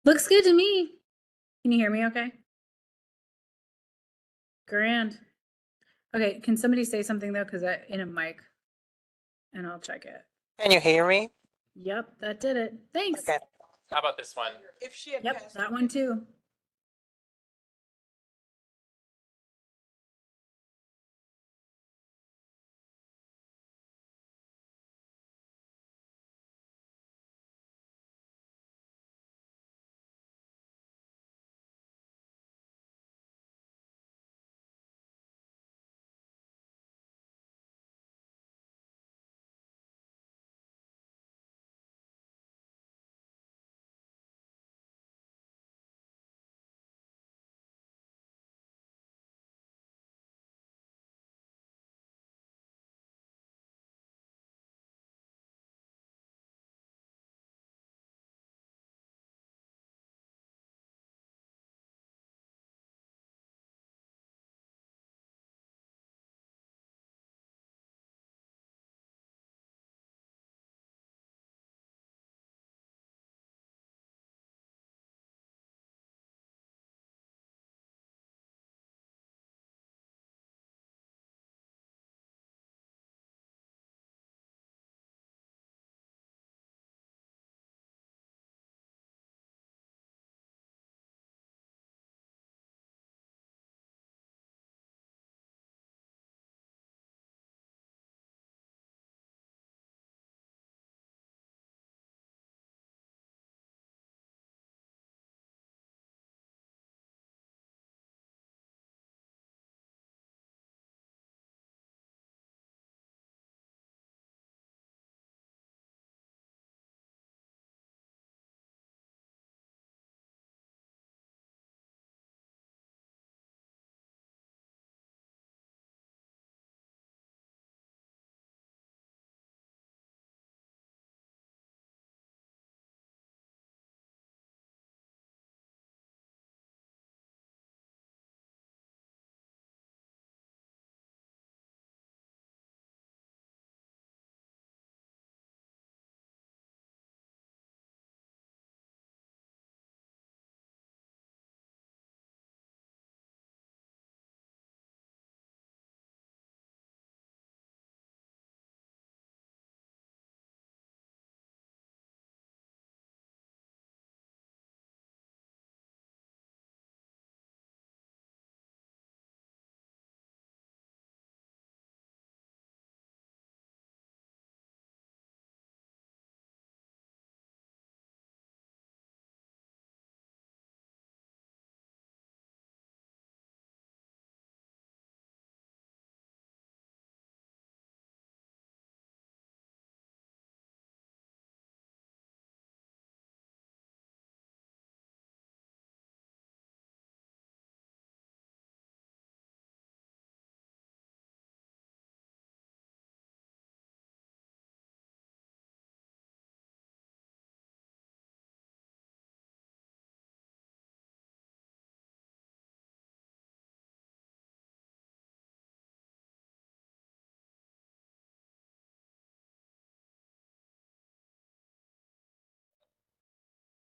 Looks good to me. Can you hear me okay? Grand. Okay, can somebody say something though? Because I in a mic and I'll check it. Can you hear me? Yep, that did it. Thanks. Okay. How about this one? If she had Yep, passed that away. one too.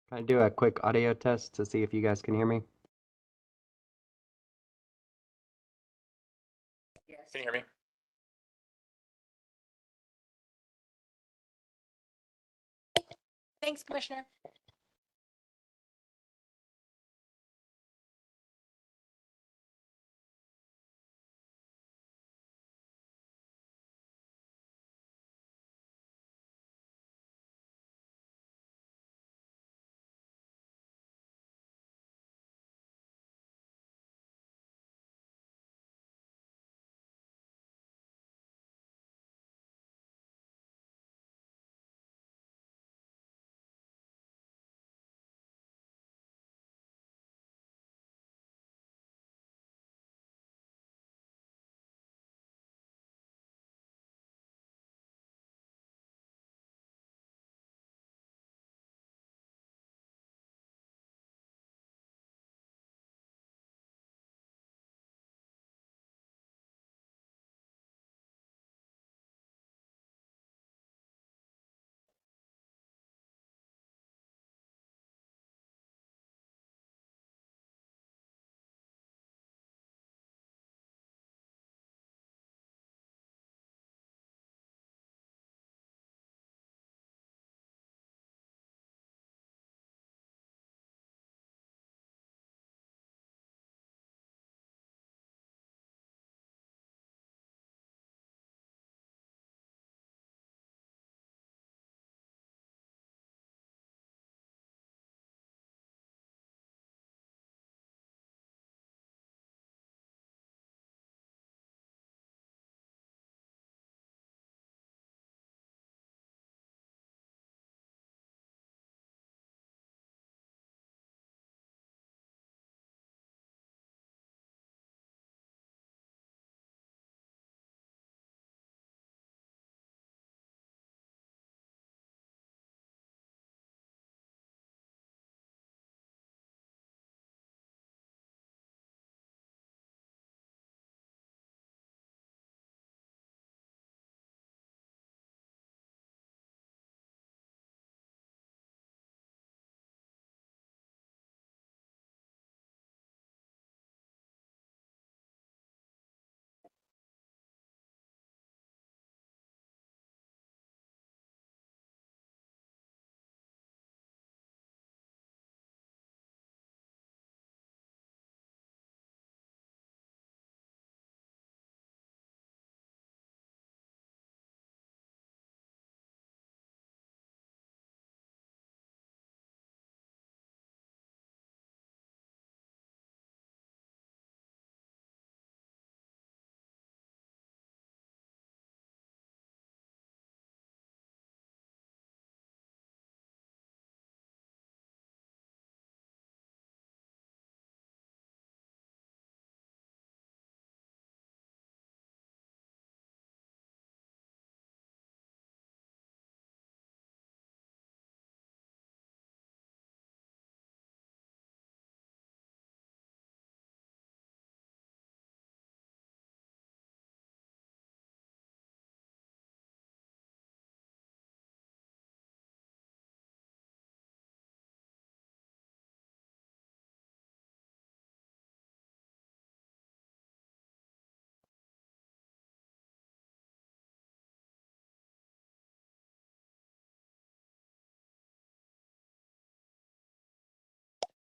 Can I do a quick audio test to see if you guys can hear me? Can you hear me? Thanks, Commissioner.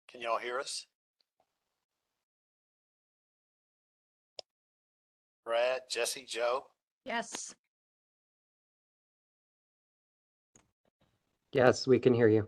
Can y'all hear us? Brad, Jesse, Joe? Yes. Yes, we can hear you.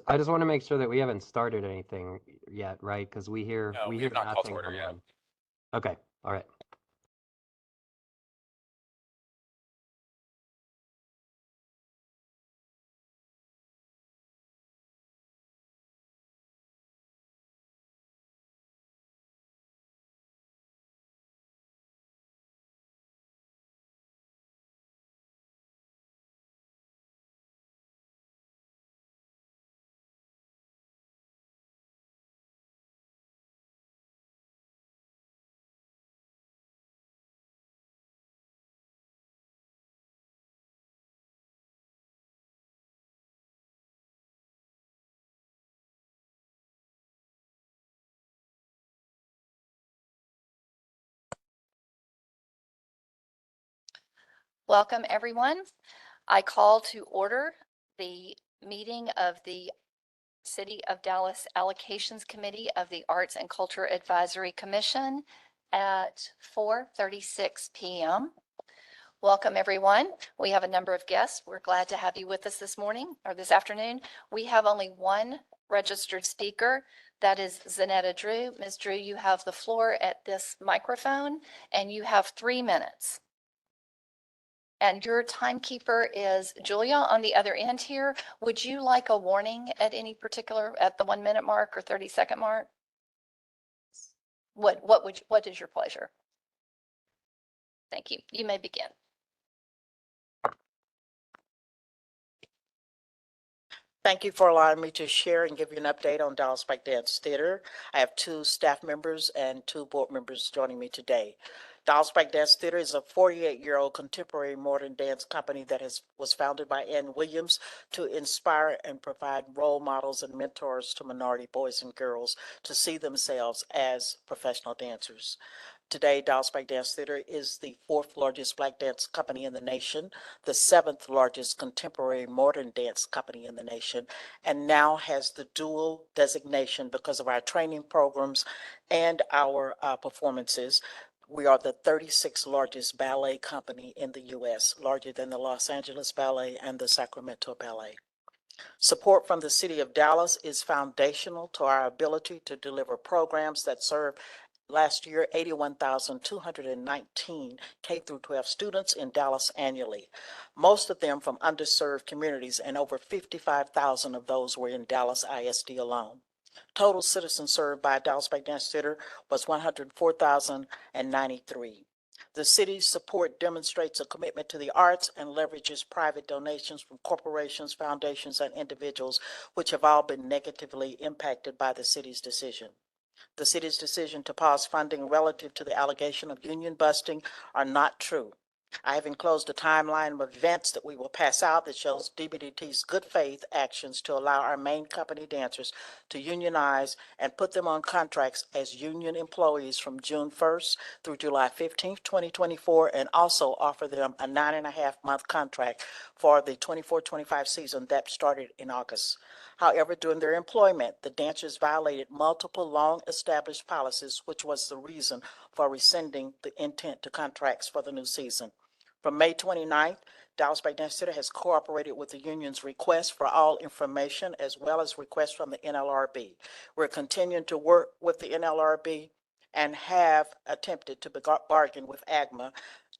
I just want to make sure that we haven't started anything yet, right? Because we hear No, we hear have not called to nothing order yet. online. Okay, all right. Welcome, everyone. I call to order the meeting of the City of Dallas Allocations Committee of the Arts and Culture Advisory Commission at 4:36 p.m. Welcome, everyone. We have a number of guests. We're glad to have you with us this morning or this afternoon. We have only one registered speaker. That is Zanetta Drew. Ms. Drew, you have the floor at this microphone and you have 3 minutes. And your timekeeper is Julia on the other end here. Would you like a warning at any particular, at the 1 minute mark or 30-second mark? What is your pleasure? Thank you. You may begin. Thank you for allowing me to share and give you an update on Dallas Pike Dance Theater. I have 2 staff members and 2 board members joining me today. Dallas Pike Dance Theater is a 48-year-old contemporary modern dance company that was founded by Ann Williams to inspire and provide role models and mentors to minority boys and girls to see themselves as professional dancers. Today, Dallas Pike Dance Theater is the 4th largest Black dance company in the nation, the 7th largest contemporary modern dance company in the nation, and now has the dual designation because of our training programs and our performances. We are the 36th largest ballet company in the U.S., larger than the Los Angeles Ballet and the Sacramento Ballet. Support from the City of Dallas is foundational to our ability to deliver programs that serve last year 81,219 K through 12 students in Dallas annually, most of them from underserved communities, and over 55,000 of those were in Dallas ISD alone. Total citizens served by Dallas Pike Dance Theater was 104,093. The city's support demonstrates a commitment to the arts and leverages private donations from corporations, foundations, and individuals, which have all been negatively impacted by the city's decision. The city's decision to pause funding relative to the allegation of union busting are not true. I have enclosed a timeline of events that we will pass out that shows DBDT's good faith actions to allow our main company dancers to unionize and put them on contracts as union employees from June 1st through July 15th, 2024, and also offer them a 9.5-month contract for the 24-25 season that started in August. However, during their employment, the dancers violated multiple long-established policies, which was the reason for rescinding the intent to contracts for the new season. From May 29th, Dallas Pike Dance Theater has cooperated with the union's request for all information as well as requests from the NLRB. We're continuing to work with the NLRB and have attempted to bargain with AGMA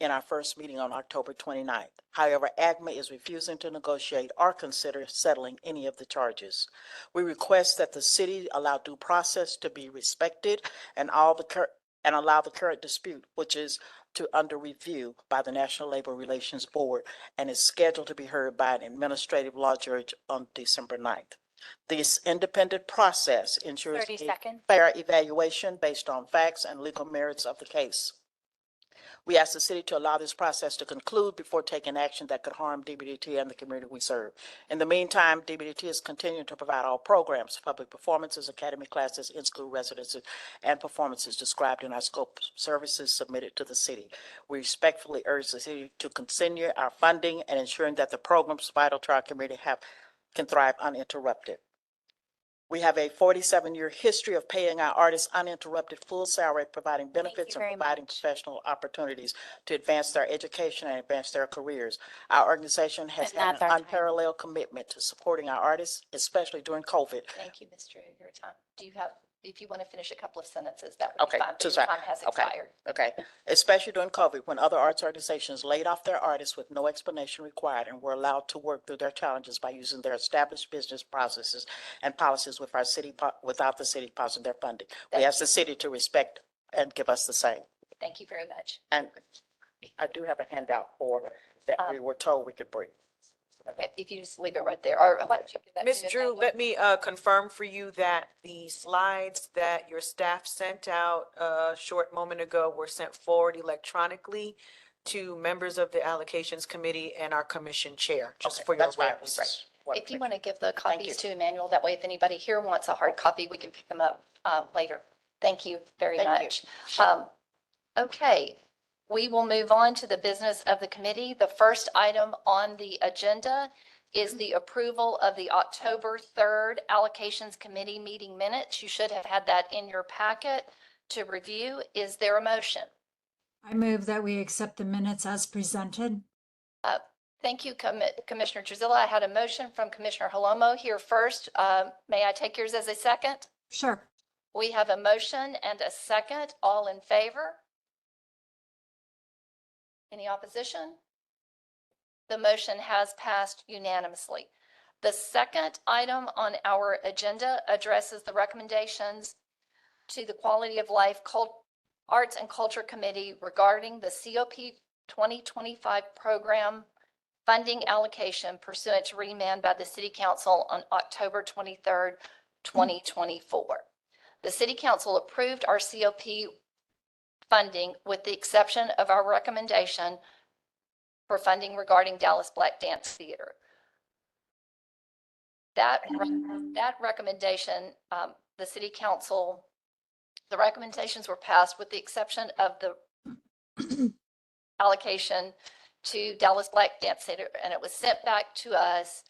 in our first meeting on October 29th. However, AGMA is refusing to negotiate or consider settling any of the charges. We request that the city allow due process to be respected and allow the current dispute, which is under review by the National Labor Relations Board and is scheduled to be heard by an administrative law judge on December 9th. This independent process ensures 30 a seconds. fair evaluation based on facts and legal merits of the case. We ask the city to allow this process to conclude before taking action that could harm DBDT and the community we serve. In the meantime, DBDT is continuing to provide all programs, public performances, academy classes, in-school residences, and performances described in our scope of services submitted to the city. We respectfully urge the city to continue our funding and ensuring that the programs vital to our community can thrive uninterrupted. We have a 47-year history of paying our artists uninterrupted full salary, providing benefits and very providing much. professional opportunities to advance their education and advance their careers. Our organization has But had not an their time. unparalleled commitment to supporting our artists, especially during COVID. Thank you, Ms. Drew. Your time. Do you have, if you want to finish a couple of sentences, that would Okay, be fine. But so your sorry. time has Okay. expired. Okay, especially during COVID, when other arts organizations laid off their artists with no explanation required and were allowed to work through their challenges by using their established business processes and policies with our city, without the city pausing their funding. We Thank ask the city to respect and give us the same. Thank you very much. And I do have a handout that we were told we could bring. Okay, if you just leave it right there, or why don't you give that to Ms. Ms. Drew, Engel? let me confirm for you that the slides that your staff sent out a short moment ago were sent forward electronically to members of the Allocations Committee and our Commission Chair, just Okay, for your that's fine. reference. Right. What- If you want to give the Thank copies you. to Emmanuel, that way if anybody here wants a hard copy, we can pick them up later. Thank you very Thank you. much. Okay, we will move on to the business of the committee. The first item on the agenda is the approval of the October 3rd Allocations Committee meeting minutes. You should have had that in your packet to review. Is there a motion? I move that we accept the minutes as presented. Thank you, Commissioner Truzilla. I had a motion from Commissioner Holomo here first. May I take yours as a second? Sure. We have a motion and a second. All in favor? Any opposition? The motion has passed unanimously. The second item on our agenda addresses the recommendations to the Quality of Life Arts and Culture Committee regarding the COP 2025 program funding allocation pursuant to remand by the City Council on October 23rd, 2024. The City Council approved our COP funding with the exception of our recommendation for funding regarding Dallas Black Dance Theater. That recommendation, the City Council, the recommendations were passed with the exception of the allocation to Dallas Black Dance Theater, and it was sent back to us.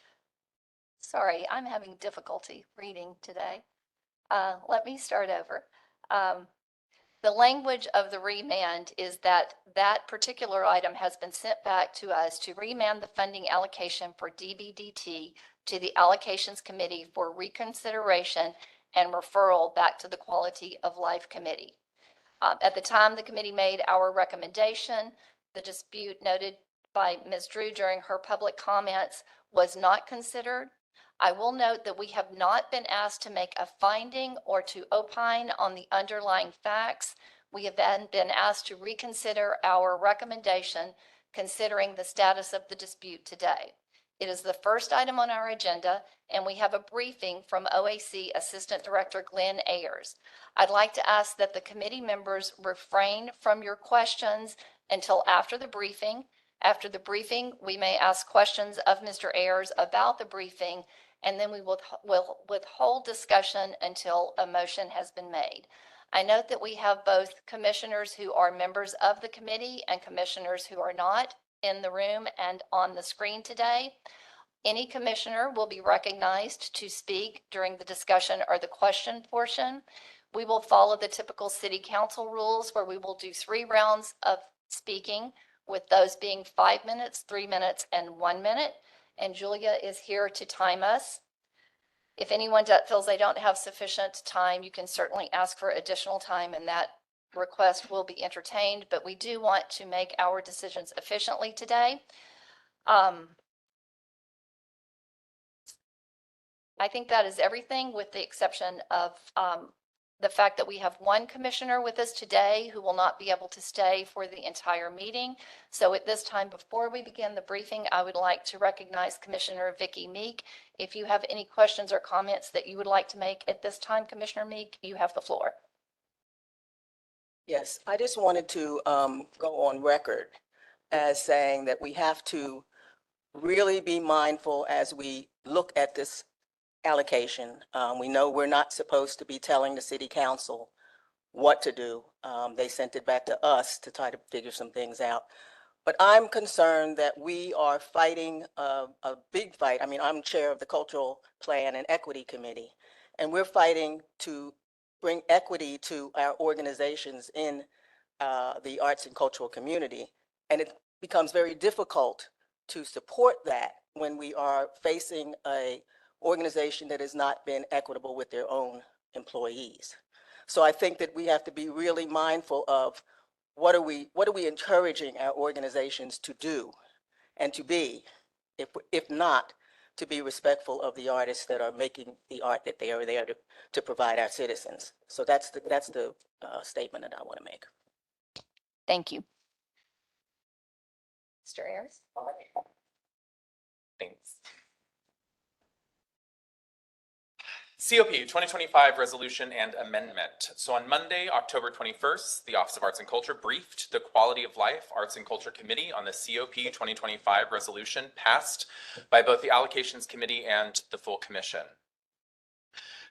Sorry, I'm having difficulty reading today. Let me start over. The language of the remand is that that particular item has been sent back to us to remand the funding allocation for DBDT to the Allocations Committee for reconsideration and referral back to the Quality of Life Committee. At the time the committee made our recommendation, the dispute noted by Ms. Drew during her public comments was not considered. I will note that we have not been asked to make a finding or to opine on the underlying facts. We have then been asked to reconsider our recommendation considering the status of the dispute today. It is the first item on our agenda, and we have a briefing from OAC Assistant Director Glenn Ayers. I'd like to ask that the committee members refrain from your questions until after the briefing. After the briefing, we may ask questions of Mr. Ayers about the briefing, and then we will withhold discussion until a motion has been made. I note that we have both commissioners who are members of the committee and commissioners who are not in the room and on the screen today. Any commissioner will be recognized to speak during the discussion or the question portion. We will follow the typical city council rules where we will do 3 rounds of speaking, with those being 5 minutes, 3 minutes, and 1 minute. And Julia is here to time us. If anyone feels they don't have sufficient time, you can certainly ask for additional time and that request will be entertained, but we do want to make our decisions efficiently today. I think that is everything with the exception of the fact that we have one commissioner with us today who will not be able to stay for the entire meeting. So at this time, before we begin the briefing, I would like to recognize Commissioner Vicki Meek. If you have any questions or comments that you would like to make at this time, Commissioner Meek, you have the floor. Yes, I just wanted to go on record as saying that we have to really be mindful as we look at this allocation. We know we're not supposed to be telling the city council what to do. They sent it back to us to try to figure some things out. But I'm concerned that we are fighting a big fight. I mean, I'm chair of the Cultural Plan and Equity Committee, and we're fighting to bring equity to our organizations in the arts and cultural community. And it becomes very difficult to support that when we are facing a organization that has not been equitable with their own employees. So I think that we have to be really mindful of what are we encouraging our organizations to do and to be, if not to be respectful of the artists that are making the art that they are there to provide our citizens. So that's the statement that I want to make. Thank you. Mr. Ayers? Thanks. COP 2025 Resolution and Amendment. So on Monday, October 21st, the Office of Arts and Culture briefed the Quality of Life Arts and Culture Committee on the COP 2025 resolution passed by both the Allocations Committee and the full commission.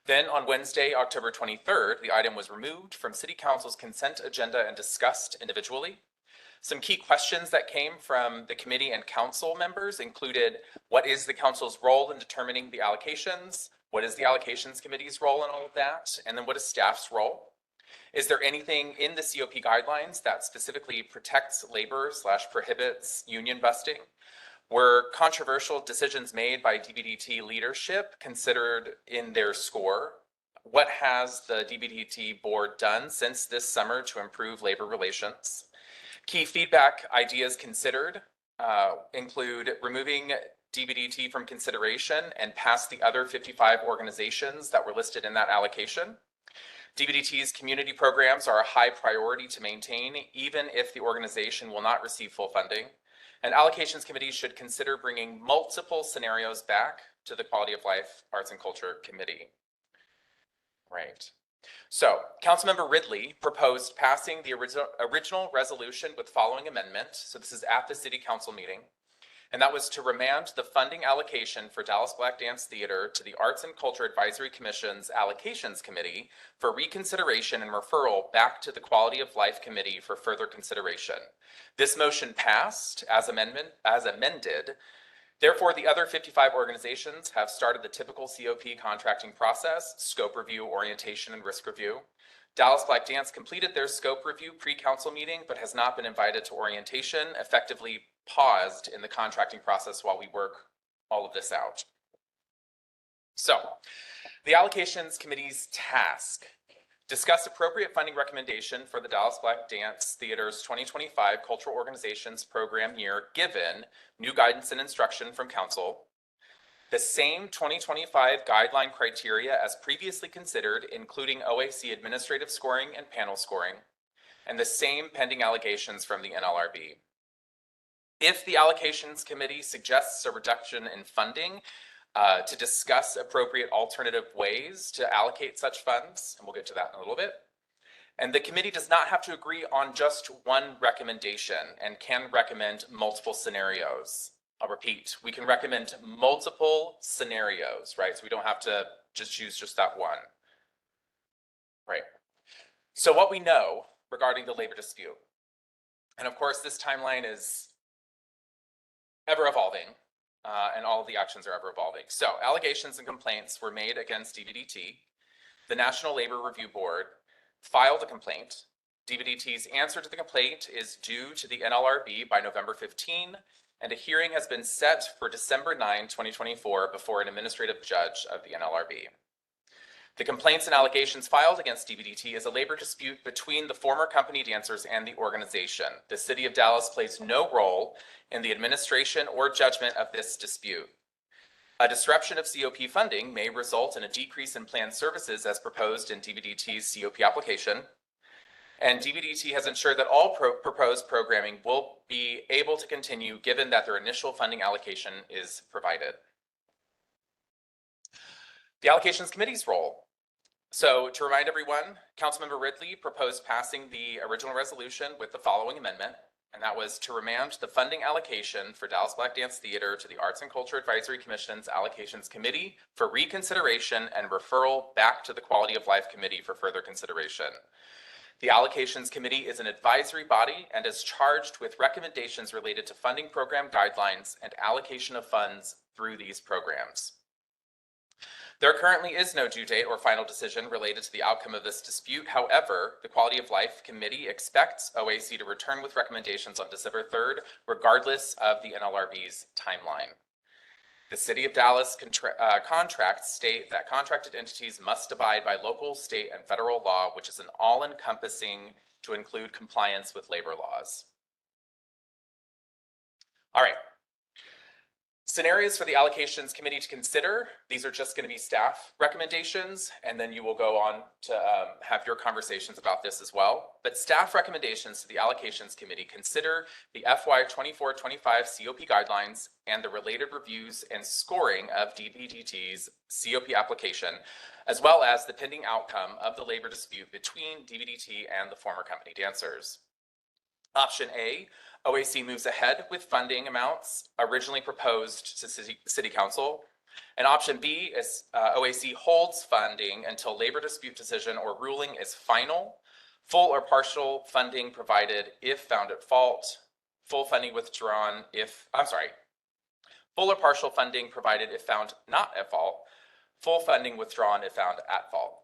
Then on Wednesday, October 23rd, the item was removed from City Council's consent agenda and discussed individually. Some key questions that came from the committee and council members included, what is the council's role in determining the allocations? What is the allocations committee's role in all of that? And then what is staff's role? Is there anything in the COP guidelines that specifically protects labor / prohibits union busting? Were controversial decisions made by DBDT leadership considered in their score? What has the DBDT board done since this summer to improve labor relations? Key feedback ideas considered include removing DBDT from consideration and past the other 55 organizations that were listed in that allocation. DBDT's community programs are a high priority to maintain, even if the organization will not receive full funding. And allocations committees should consider bringing multiple scenarios back to the Quality of Life Arts and Culture Committee. Right. So Councilmember Ridley proposed passing the original resolution with following amendment. So this is at the City Council meeting. And that was to remand the funding allocation for Dallas Black Dance Theater to the Arts and Culture Advisory Commission's Allocations Committee for reconsideration and referral back to the Quality of Life Committee for further consideration. This motion passed as amended. Therefore, the other 55 organizations have started the typical COP contracting process, scope review, orientation, and risk review. Dallas Black Dance completed their scope review pre-council meeting, but has not been invited to orientation, effectively paused in the contracting process while we work all of this out. So, the Allocations Committee's task: discuss appropriate funding recommendation for the Dallas Black Dance Theater's 2025 Cultural Organizations Program year, given new guidance and instruction from Council, the same 2025 guideline criteria as previously considered, including OAC administrative scoring and panel scoring, and the same pending allegations from the NLRB. If the Allocations Committee suggests a reduction in funding, to discuss appropriate alternative ways to allocate such funds, and we'll get to that in a little bit. And the committee does not have to agree on just one recommendation and can recommend multiple scenarios. I'll repeat, we can recommend multiple scenarios, right? So we don't have to just choose just that one, right? So what we know regarding the labor dispute, and of course this timeline is ever evolving, and all of the actions are ever evolving. So allegations and complaints were made against DBDT. The National Labor Review Board filed a complaint. DBDT's answer to the complaint is due to the NLRB by November 15, and a hearing has been set for December 9, 2024 before an administrative judge of the NLRB. The complaints and allegations filed against DBDT is a labor dispute between the former company dancers and the organization. The City of Dallas plays no role in the administration or judgment of this dispute. A disruption of COP funding may result in a decrease in planned services as proposed in DBDT's COP application. And DBDT has ensured that all proposed programming will be able to continue given that their initial funding allocation is provided. The Allocations Committee's role. So to remind everyone, Councilmember Ridley proposed passing the original resolution with the following amendment, and that was to remand the funding allocation for Dallas Black Dance Theater to the Arts and Culture Advisory Commission's Allocations Committee for reconsideration and referral back to the Quality of Life Committee for further consideration. The Allocations Committee is an advisory body and is charged with recommendations related to funding program guidelines and allocation of funds through these programs. There currently is no due date or final decision related to the outcome of this dispute. However, the Quality of Life Committee expects OAC to return with recommendations on December 3rd, regardless of the NLRB's timeline. The City of Dallas contracts state that contracted entities must abide by local, state, and federal law, which is an all-encompassing to include compliance with labor laws. All right. Scenarios for the Allocations Committee to consider. These are just going to be staff recommendations, and then you will go on to have your conversations about this as well. But staff recommendations to the Allocations Committee consider the FY 24-25 COP guidelines and the related reviews and scoring of DBDT's COP application, as well as the pending outcome of the labor dispute between DBDT and the former company dancers. Option A, OAC moves ahead with funding amounts originally proposed to City Council. And option B is OAC holds funding until labor dispute decision or ruling is final, Full or partial funding provided if found at fault. Full funding withdrawn if, I'm sorry, full or partial funding provided if found not at fault. Full funding withdrawn if found at fault.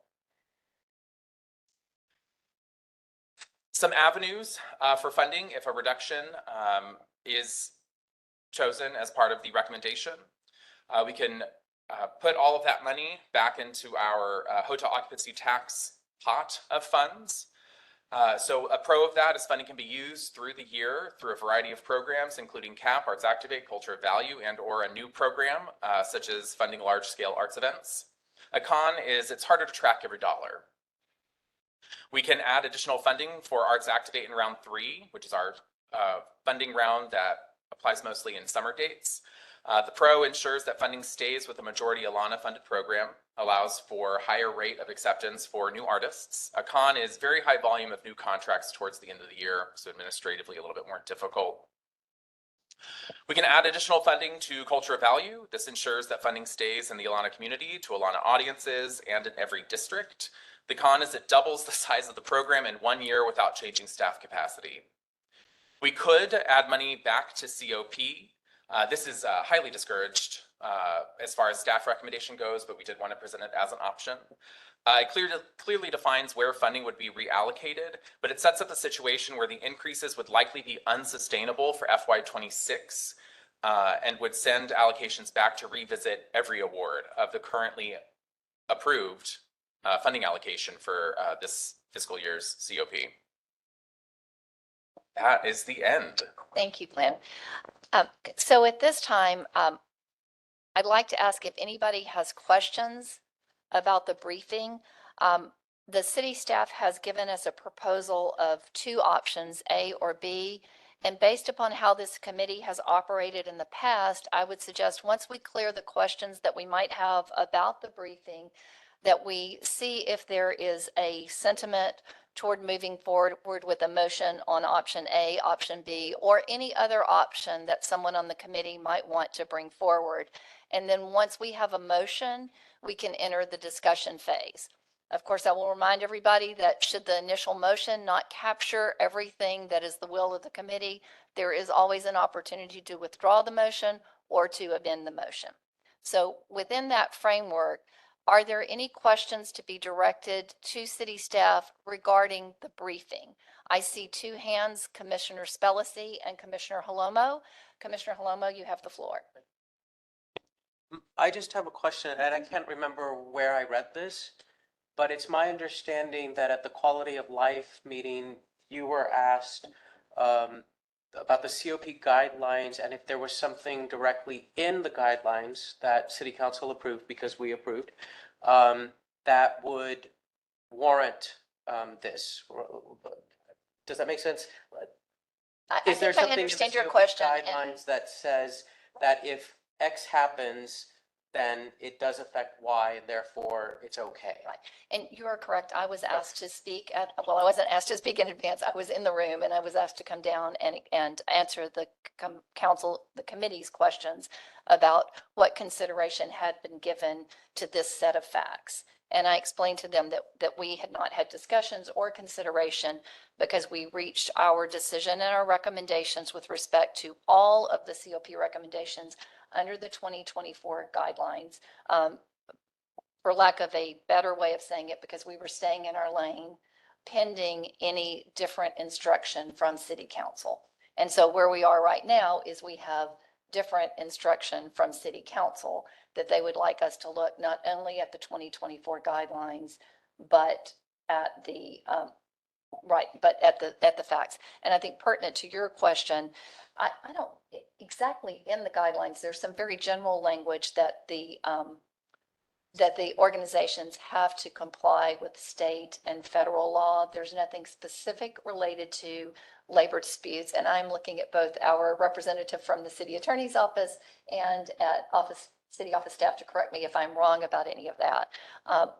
Some avenues for funding if a reduction is chosen as part of the recommendation. We can put all of that money back into our hotel occupancy tax pot of funds. So a pro of that is funding can be used through the year through a variety of programs, including CAP, Arts Activate, Culture of Value, and or a new program such as funding large-scale arts events. A con is it's harder to track every dollar. We can add additional funding for Arts Activate in round 3, which is our funding round that applies mostly in summer dates. The pro ensures that funding stays with the majority Alana funded program, allows for higher rate of acceptance for new artists. A con is very high volume of new contracts towards the end of the year, so administratively a little bit more difficult. We can add additional funding to Culture of Value. This ensures that funding stays in the Alana community to Alana audiences and in every district. The con is it doubles the size of the program in 1 year without changing staff capacity. We could add money back to COP. This is highly discouraged as far as staff recommendation goes, but we did want to present it as an option. It clearly defines where funding would be reallocated, but it sets up a situation where the increases would likely be unsustainable for FY26 and would send allocations back to revisit every award of the currently approved funding allocation for this fiscal year's COP. That is the end. Thank you, Glenn. So at this time, I'd like to ask if anybody has questions about the briefing. The city staff has given us a proposal of 2 options, A or B. And based upon how this committee has operated in the past, I would suggest once we clear the questions that we might have about the briefing, that we see if there is a sentiment toward moving forward with a motion on option A, option B, or any other option that someone on the committee might want to bring forward. And then once we have a motion, we can enter the discussion phase. Of course, I will remind everybody that should the initial motion not capture everything that is the will of the committee, there is always an opportunity to withdraw the motion or to amend the motion. So within that framework, are there any questions to be directed to city staff regarding the briefing? I see 2 hands, Commissioner Spellacy and Commissioner Holomo. Commissioner Holomo, you have the floor. I just have a question, and I can't remember where I read this, but it's my understanding that at the quality of life meeting, you were asked about the COP guidelines and if there was something directly in the guidelines that City Council approved, because we approved, that would warrant this. Does that make sense? Is there something in the understand your COP question. guidelines that says that if X happens, then it does affect Y, and therefore it's okay? Right. And you are correct. I was asked to speak well, I wasn't asked to speak in advance. I was in the room and I was asked to come down and answer the the committee's questions about what consideration had been given to this set of facts. And I explained to them that we had not had discussions or consideration because we reached our decision and our recommendations with respect to all of the COP recommendations under the 2024 guidelines, for lack of a better way of saying it, because we were staying in our lane pending any different instruction from City Council. And so where we are right now is we have different instruction from City Council that they would like us to look not only at the 2024 guidelines, but at the at the facts. And I think pertinent to your question, I don't exactly in the guidelines, there's some very general language that the organizations have to comply with state and federal law. There's nothing specific related to labor disputes. And I'm looking at both our representative from the city attorney's office and at city office staff to correct me if I'm wrong about any of that.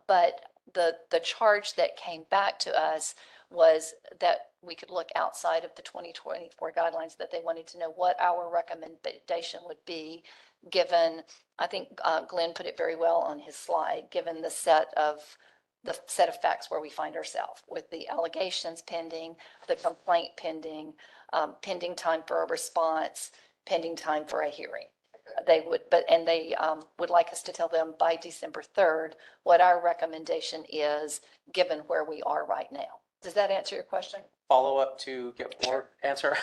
But the charge that came back to us was that we could look outside of the 2024 guidelines, that they wanted to know what our recommendation would be given, I think Glenn put it very well on his slide, given the set of the set of facts where we find ourselves with the allegations pending, the complaint pending, pending time for a response, pending time for a hearing. They would, and they would like us to tell them by December 3rd what our recommendation is, given where we are right now. Does that answer your question? Follow up to get more answer.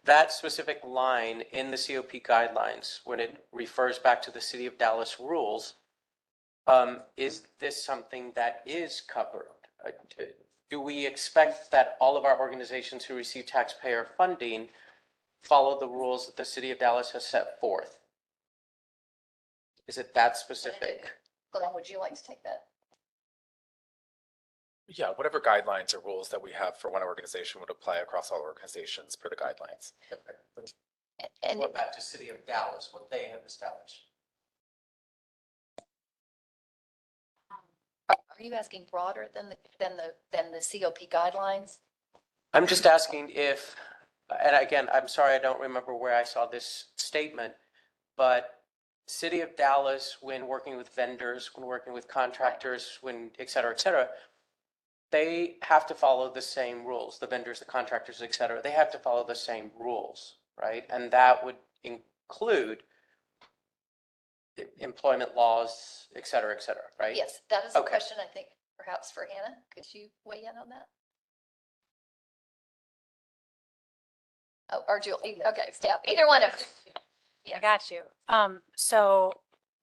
That specific line in the COP guidelines, when it refers back to the City of Dallas rules, is this something that is covered? Do we expect that all of our organizations who receive taxpayer funding follow the rules that the City of Dallas has set forth? Is it that specific? Glenn, would you like to take that? Yeah, whatever guidelines or rules that we have for one organization would apply across all organizations per the guidelines. And What back to City of Dallas, what they have established? are you asking broader than the COP guidelines? I'm just asking if, and again, I'm sorry, I don't remember where I saw this statement, but City of Dallas, when working with vendors, when working with contractors, when et cetera, they have to follow the same rules, the vendors, the contractors, et cetera, they have to follow the same rules, right? And that would include employment laws, et cetera, right? Yes, that is a Okay. question I think perhaps for Hannah. Could you weigh in on that? Oh, or Julie, okay, yeah, either one of them. I got you. So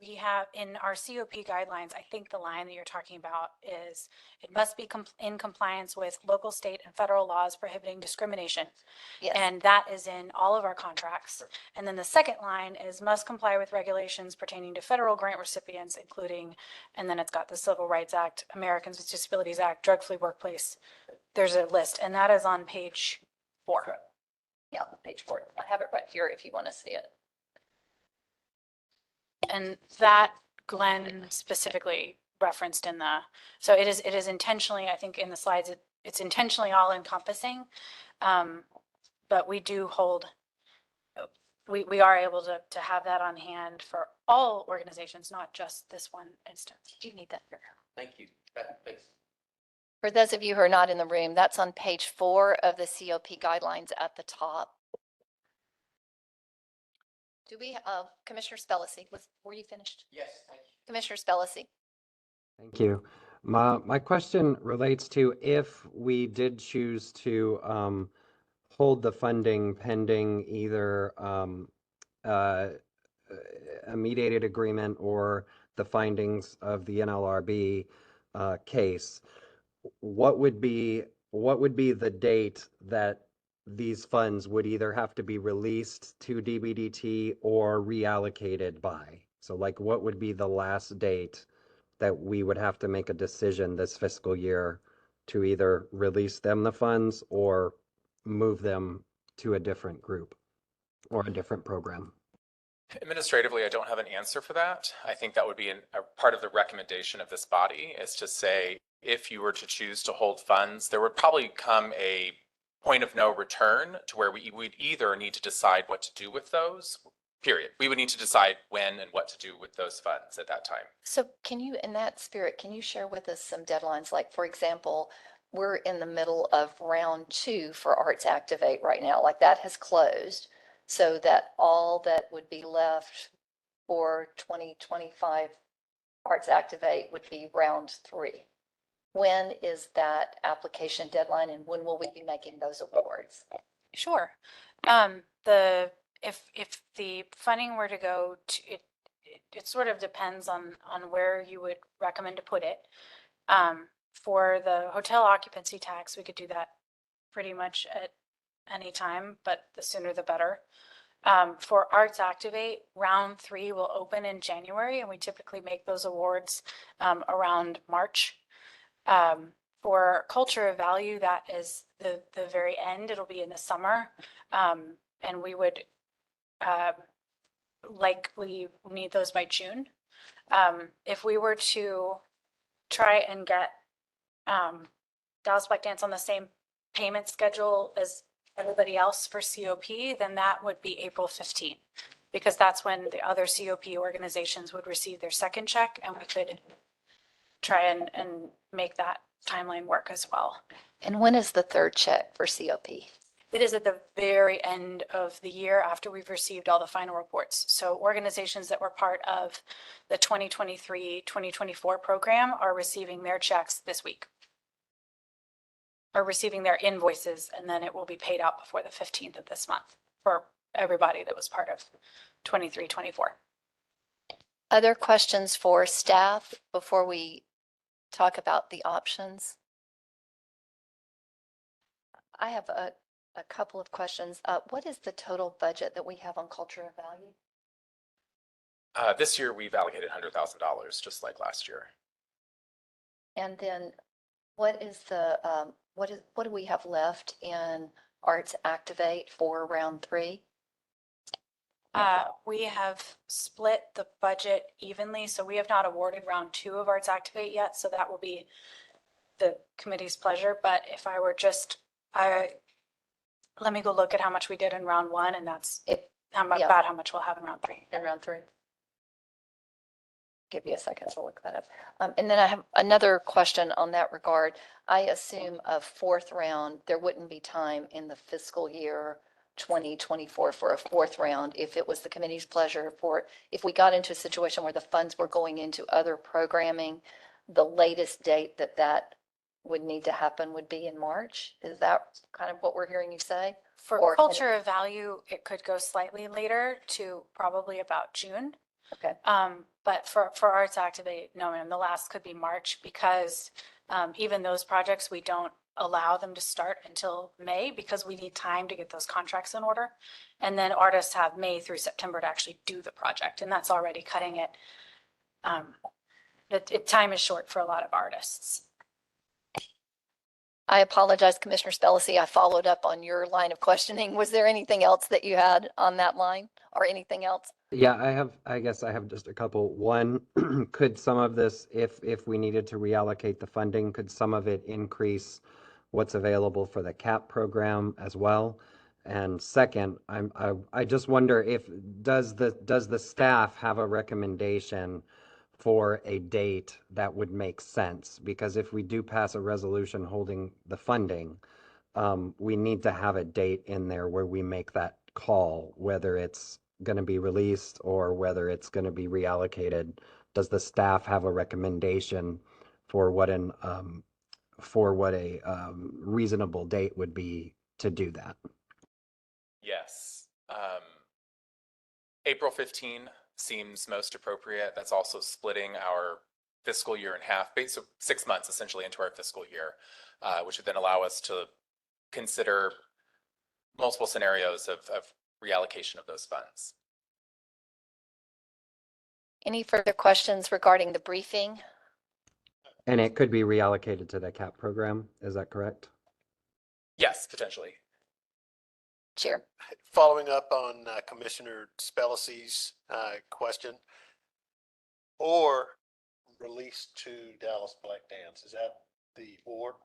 we have in our COP guidelines, I think the line that you're talking about is it must be in compliance with local, state, and federal laws prohibiting discrimination. Yes. And that is in all of our contracts. And then the second line is must comply with regulations pertaining to federal grant recipients, including, and then it's got the Civil Rights Act, Americans with Disabilities Act, Drug-Free Workplace. There's a list, and that is on page 4. Yeah, page 4. I have it right here if you want to see it. And that Glenn specifically referenced in the, so it is intentionally, I think in the slides, it's intentionally all encompassing. But we do hold, we are able to have that on hand for all organizations, not just this one instance. Do you need that here? Thank you. Thanks. For those of you who are not in the room, that's on page 4 of the COP guidelines at the top. Do we, Commissioner Spellacy, were you finished? Yes, thank you. Commissioner Spellacy. Thank you. My question relates to if we did choose to hold the funding pending either a mediated agreement or the findings of the NLRB case, what would be the date that these funds would either have to be released to DBDT or reallocated by? So like what would be the last date that we would have to make a decision this fiscal year to either release them the funds or move them to a different group or a different program? Administratively, I don't have an answer for that. I think that would be a part of the recommendation of this body is to say, if you were to choose to hold funds, there would probably come a point of no return to where we would either need to decide what to do with those, period. We would need to decide when and what to do with those funds at that time. So can you, in that spirit, can you share with us some deadlines? Like, for example, we're in the middle of round 2 for Arts Activate right now. Like that has closed. So that all that would be left for 2025 Arts Activate would be round 3. When is that application deadline and when will we be making those awards? Sure. If the funding were to go to it sort of depends on where you would recommend to put it. For the hotel occupancy tax, we could do that pretty much at any time, but the sooner the better. For Arts Activate, round 3 will open in January, and we typically make those awards around March. For Culture of Value, that is the very end. It'll be in the summer, and we would likely need those by June. If we were to try and get Dallas Black Dance on the same payment schedule as everybody else for COP, then that would be April 15th, because that's when the other COP organizations would receive their second check, and we could try and make that timeline work as well. And when is the third check for COP? It is at the very end of the year after we've received all the final reports. So organizations that were part of the 2023-2024 program are receiving their checks this week. Are receiving their invoices, and then it will be paid out before the 15th of this month for everybody that was part of 23-24. Other questions for staff before we talk about the options? I have a couple of questions. What is the total budget that we have on culture and value? This year, we've allocated $100,000, just like last year. And then what is the, what do we have left in Arts Activate for round 3? We have split the budget evenly, so we have not awarded round 2 of Arts Activate yet, so that will be the committee's pleasure. But if I were just, let me go look at how much we did in round 1, and that's about how much we'll have in round 3. In round 3. Give you a second to look that up. And then I have another question on that regard. I assume a 4th round, there wouldn't be time in the fiscal year 2024 for a 4th round if it was the committee's pleasure for, if we got into a situation where the funds were going into other programming, the latest date that would need to happen would be in March. Is that kind of what we're hearing you say? For Or- culture of value, it could go slightly later to probably about June. Okay. But for Arts Activate, no, and the last could be March, because even those projects, we don't allow them to start until May because we need time to get those contracts in order. And then artists have May through September to actually do the project, and that's already cutting it. Time is short for a lot of artists. I apologize, Commissioner Spellacy. I followed up on your line of questioning. Was there anything else that you had on that line or anything else? Yeah, I guess I have just a couple. One, could some of this, if we needed to reallocate the funding, could some of it increase what's available for the CAP program as well? And second, I just wonder if, does the staff have a recommendation for a date that would make sense? Because if we do pass a resolution holding the funding, we need to have a date in there where we make that call, whether it's going to be released or whether it's going to be reallocated. Does the staff have a recommendation for what a reasonable date would be to do that? Yes. April 15 seems most appropriate. That's also splitting our fiscal year in half, so 6 months essentially into our fiscal year, which would then allow us to consider multiple scenarios of reallocation of those funds. Any further questions regarding the briefing? And it could be reallocated to the CAP program, is that correct? Yes, potentially. Chair. Following up on Commissioner Spellacy's question, or release to Dallas Black Dance, is that the or?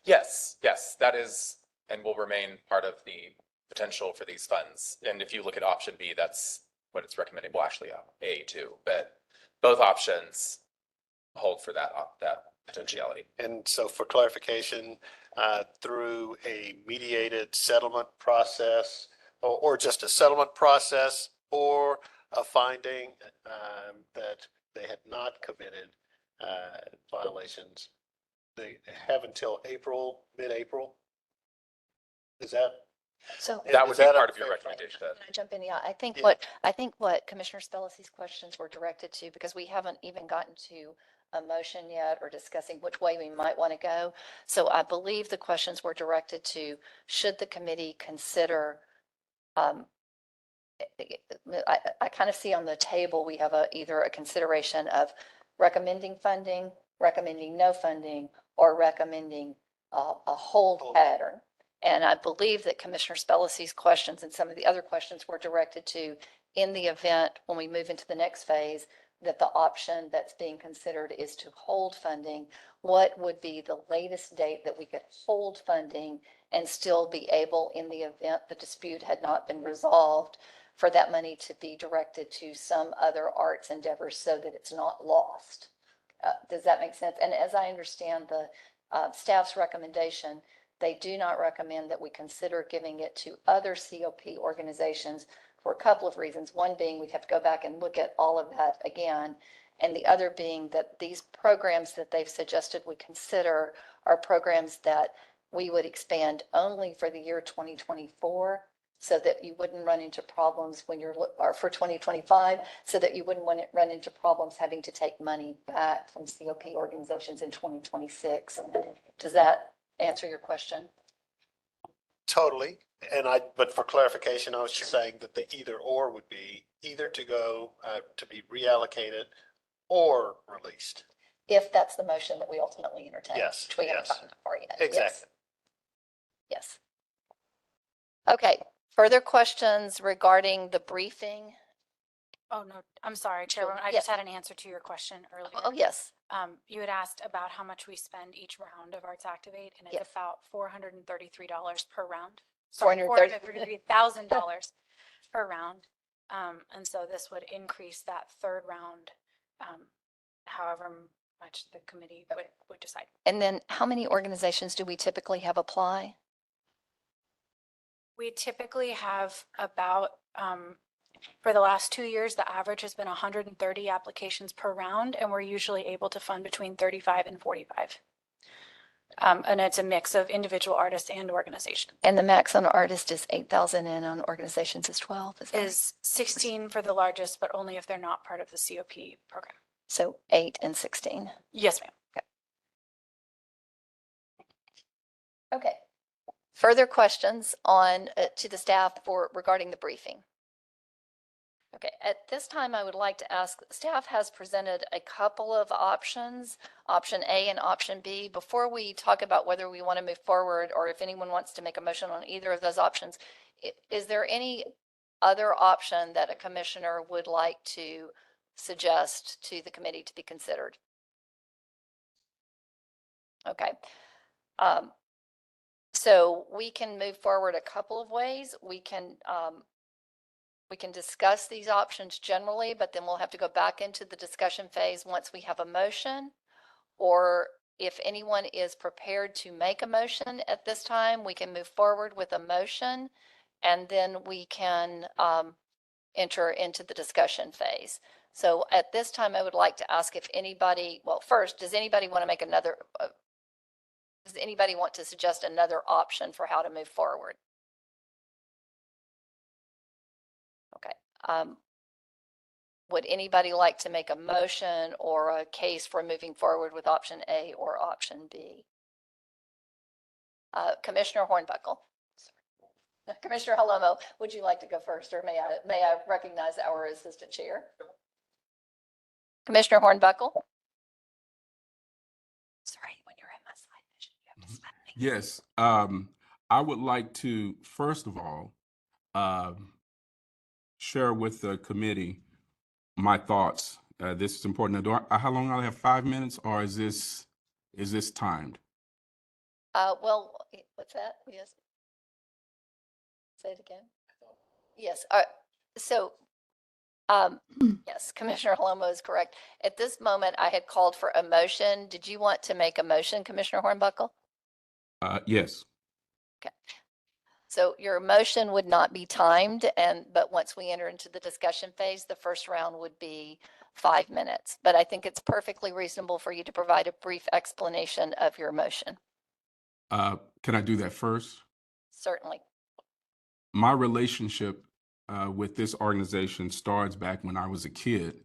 Yes, that is and will remain part of the potential for these funds. And if you look at option B, that's what it's recommending. Well, actually, A too, but both options hold for that potentiality. And so for clarification, through a mediated settlement process or just a settlement process or a finding that they had not committed violations, they have until April, mid-April? Is that? So That would is be that part a of your fair- recommendation. can I jump in? Yeah, I think Yeah. what Commissioner Spellacy's questions were directed to, because we haven't even gotten to a motion yet or discussing which way we might want to go. So I believe the questions were directed to, should the committee consider, I kind of see on the table, we have either a consideration of recommending funding, recommending no funding, or recommending a hold pattern. And I believe that Commissioner Spellacy's questions and some of the other questions were directed to, in the event when we move into the next phase, that the option that's being considered is to hold funding, what would be the latest date that we could hold funding and still be able, in the event the dispute had not been resolved, for that money to be directed to some other arts endeavor so that it's not lost? Does that make sense? And as I understand the staff's recommendation, they do not recommend that we consider giving it to other COP organizations for a couple of reasons. One being we have to go back and look at all of that again. And the other being that these programs that they've suggested we consider are programs that we would expand only for the year 2024 so that you wouldn't run into problems when you're, or for 2025, so that you wouldn't run into problems having to take money back from COP organizations in 2026. Does that answer your question? Totally. And but for clarification, I was just saying that the either or would be either to go, to be reallocated or released. If that's the motion that we ultimately entertain. Yes, Which we haven't yes. gotten that far yet. Exactly. Yes. Okay, further questions regarding the briefing? Oh, no, I'm sorry, Chairwoman. I Yes. just had an answer to your question earlier. Oh, yes. You had asked about how much we spend each round of Arts Activate, and it's Yes. about $433 per round. $433,000 $433,000 per round. And so this would increase that third round, however much the committee would decide. And then how many organizations do we typically have apply? We typically have about, for the last 2 years, the average has been 130 applications per round, and we're usually able to fund between 35 and 45. And it's a mix of individual artists and organizations. And the max on artist is 8,000 and on organizations is 12, is that right? Is 16 for the largest, but only if they're not part of the COP program. So 8 and 16. Yes, ma'am. Okay. Further questions on to the staff regarding the briefing? Okay, at this time, I would like to ask, staff has presented a couple of options, option A and option B. Before we talk about whether we want to move forward or if anyone wants to make a motion on either of those options, is there any other option that a commissioner would like to suggest to the committee to be considered? Okay. So we can move forward a couple of ways. We can discuss these options generally, but then we'll have to go back into the discussion phase once we have a motion. Or if anyone is prepared to make a motion at this time, we can move forward with a motion and then we can enter into the discussion phase. So at this time, I would like to ask if anybody, well, first, does anybody want to make another, does anybody want to suggest another option for how to move forward? Okay. Would anybody like to make a motion or a case for moving forward with option A or option B? Commissioner Hornbuckle. Commissioner Halomo, would you like to go first, or may I recognize our assistant chair? Commissioner Hornbuckle. Sorry, when you're in my slide vision, you have to slap me. Yes, I would like to, first of all, share with the committee my thoughts. This is important. How long? I have 5 minutes, or is this timed? Well, what's that? Yes. Say it again. Yes. So, yes, Commissioner Halomo is correct. At this moment, I had called for a motion. Did you want to make a motion, Commissioner Hornbuckle? Yes. Okay. So your motion would not be timed, but once we enter into the discussion phase, the first round would be 5 minutes. But I think it's perfectly reasonable for you to provide a brief explanation of your motion. Can I do that first? Certainly. My relationship with this organization starts back when I was a kid,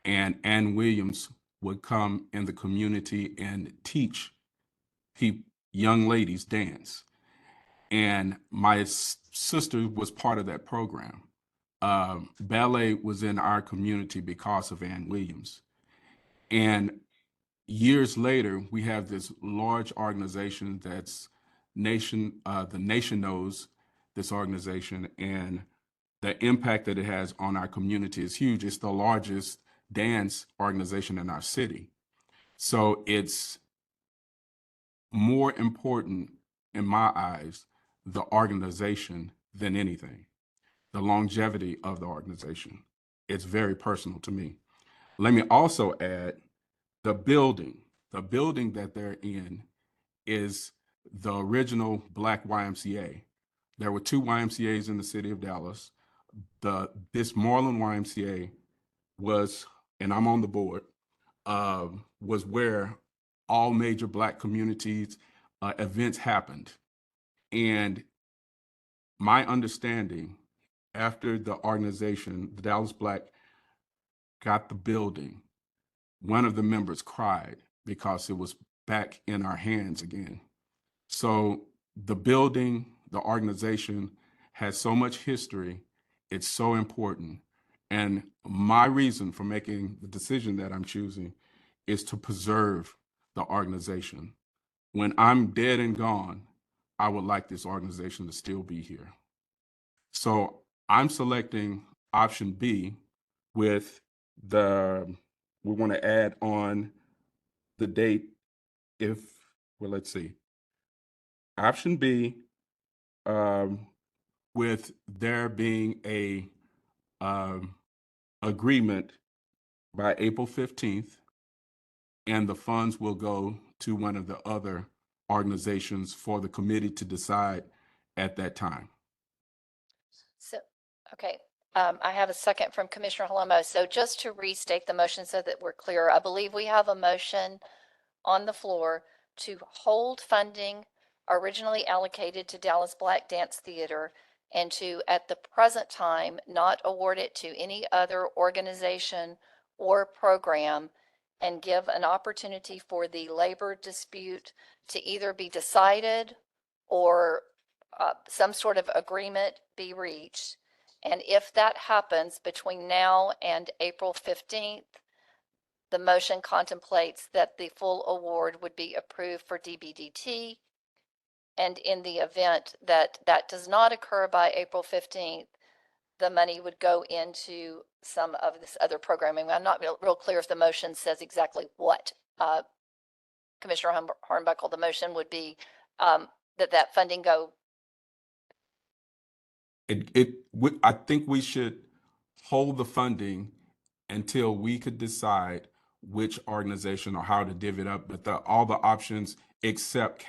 and Ann Williams would come in the community and teach young ladies dance. And my sister was part of that program. Ballet was in our community because of Ann Williams. And years later, we have this large organization that's the nation knows this organization, and the impact that it has on our community is huge. It's the largest dance organization in our city. So it's more important, in my eyes, the organization than anything, the longevity of the organization. It's very personal to me. Let me also add The building that they're in is the original Black YMCA. There were two YMCA's in the city of Dallas. This Moreland YMCA was, and I'm on the board, was where all major Black communities events happened. And my understanding, after the organization, the Dallas Black, got the building, one of the members cried because it was back in our hands again. So the building, the organization has so much history. It's so important. And my reason for making the decision that I'm choosing is to preserve the organization. When I'm dead and gone, I would like this organization to still be here. So I'm selecting option B with we want to add on the date let's see. Option B, with there being a agreement by April 15th, and the funds will go to one of the other organizations for the committee to decide at that time. So, okay, I have a second from Commissioner Holomo. So just to restate the motion so that we're clear, I believe we have a motion on the floor to hold funding originally allocated to Dallas Black Dance Theater and to, at the present time, not award it to any other organization or program, and give an opportunity for the labor dispute to either be decided or some sort of agreement be reached. And if that happens between now and April 15th, the motion contemplates that the full award would be approved for DBDT. And in the event that that does not occur by April 15th, the money would go into some of this other programming. I'm not real clear if the motion says exactly what, Commissioner Hornbuckle, the motion would be that funding go. I think we should hold the funding until we could decide which organization or how to divvy it up. But all the options except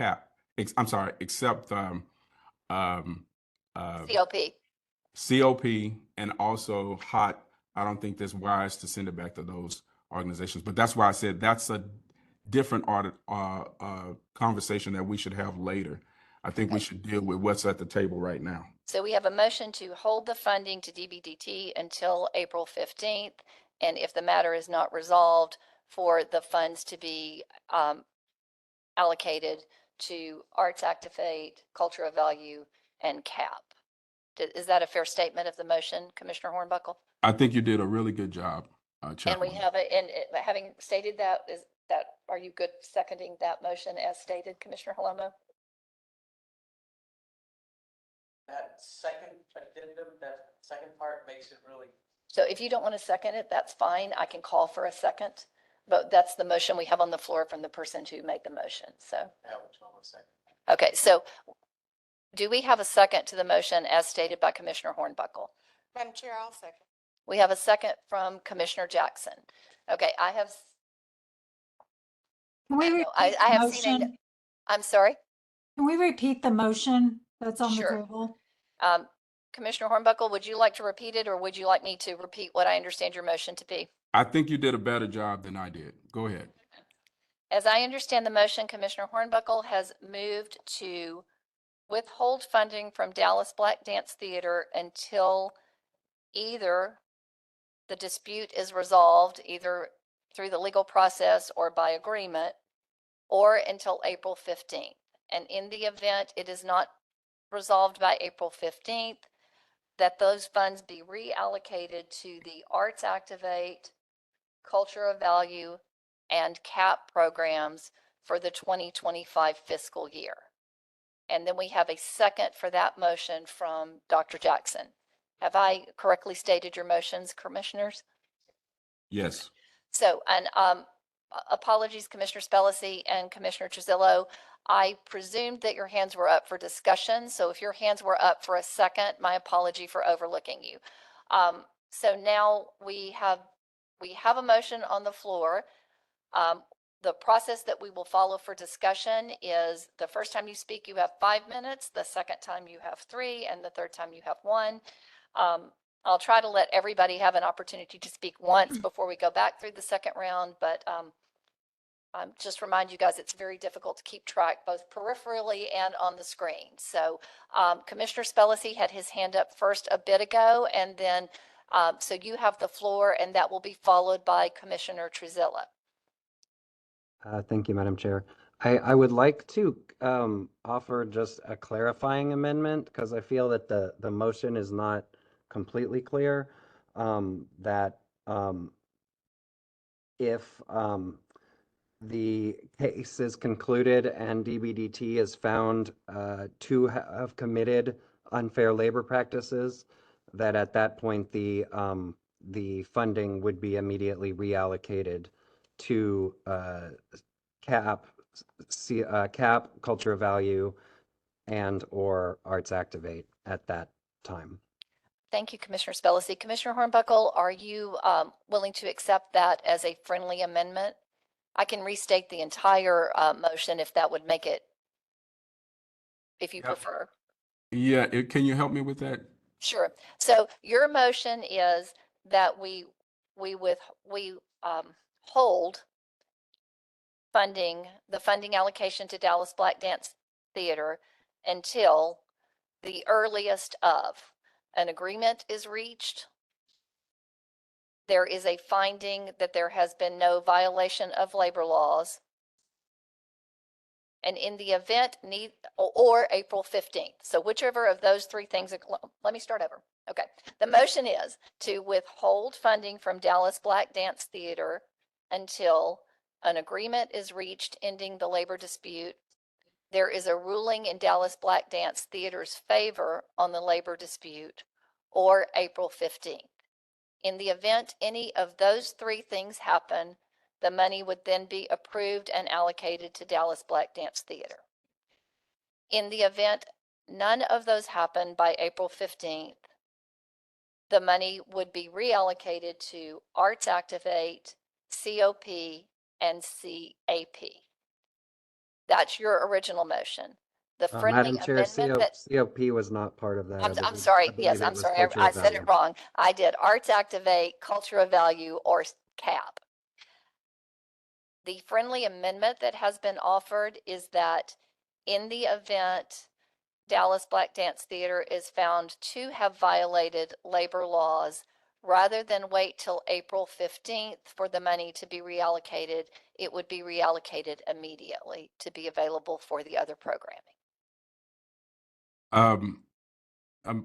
except COP. COP and also HOT. I don't think that's wise to send it back to those organizations. But that's why I said that's a different conversation that we should have later. I think we should deal with what's at the table right now. So we have a motion to hold the funding to DBDT until April 15th. And if the matter is not resolved, for the funds to be allocated to Arts Activate, Culture of Value, and CAP. Is that a fair statement of the motion, Commissioner Hornbuckle? I think you did a really good job, And we Chairwoman. have and having stated that, are you good seconding that motion as stated, Commissioner Holomo? That second addendum, that second part makes it really. So if you don't want to second it, that's fine. I can call for a second. But that's the motion we have on the floor from the person who made the motion. So. Okay, so do we have a second to the motion as stated by Commissioner Hornbuckle? Madam Chair, I'll second. We have a second from Commissioner Jackson. Okay, I have. Can we repeat I the have seen motion? I'm sorry. Can we repeat the motion that's on the Sure. table? Commissioner Hornbuckle, would you like to repeat it, or would you like me to repeat what I understand your motion to be? I think you did a better job than I did. Go ahead. As I understand the motion, Commissioner Hornbuckle has moved to withhold funding from Dallas Black Dance Theater until either the dispute is resolved, either through the legal process or by agreement, or until April 15th. And in the event it is not resolved by April 15th, that those funds be reallocated to the Arts Activate, Culture of Value, and CAP programs for the 2025 fiscal year. And then we have a second for that motion from Dr. Jackson. Have I correctly stated your motions, commissioners? Yes. So, and apologies, Commissioner Spellacy and Commissioner Trizillo. I presumed that your hands were up for discussion. So if your hands were up for a second, my apology for overlooking you. So now we have a motion on the floor. The process that we will follow for discussion is the first time you speak, you have 5 minutes, the second time you have 3, and the third time you have 1. I'll try to let everybody have an opportunity to speak once before we go back through the second round, but just remind you guys, it's very difficult to keep track both peripherally and on the screen. So Commissioner Spellacy had his hand up first a bit ago, and then so you have the floor, and that will be followed by Commissioner Truzilla. Thank you, Madam Chair. I would like to offer just a clarifying amendment because I feel that the motion is not completely clear. That if the case is concluded and DBDT is found to have committed unfair labor practices, that at that point the funding would be immediately reallocated to CAP, Culture of Value, and or Arts Activate at that time. Thank you, Commissioner Spellacy. Commissioner Hornbuckle, are you willing to accept that as a friendly amendment? I can restate the entire motion if that would make it, if you prefer. Yeah, can you help me with that? Sure. So your motion is that we hold the funding allocation to Dallas Black Dance Theater until the earliest of an agreement is reached. There is a finding that there has been no violation of labor laws. And in the event or April 15th. So whichever of those 3 things, let me start over. Okay. The motion is to withhold funding from Dallas Black Dance Theater until an agreement is reached ending the labor dispute. There is a ruling in Dallas Black Dance Theater's favor on the labor dispute, or April 15th. In the event any of those 3 things happen, the money would then be approved and allocated to Dallas Black Dance Theater. In the event none of those happen by April 15th, the money would be reallocated to Arts Activate, COP, and CAP. That's your original motion. The friendly Madam Chair, amendment that COP was not part of that. I'm sorry. Yes, I'm sorry. I said it wrong. I did Arts Activate, Culture of Value, or CAP. The friendly amendment that has been offered is that in the event Dallas Black Dance Theater is found to have violated labor laws, rather than wait till April 15th for the money to be reallocated, it would be reallocated immediately to be available for the other programming.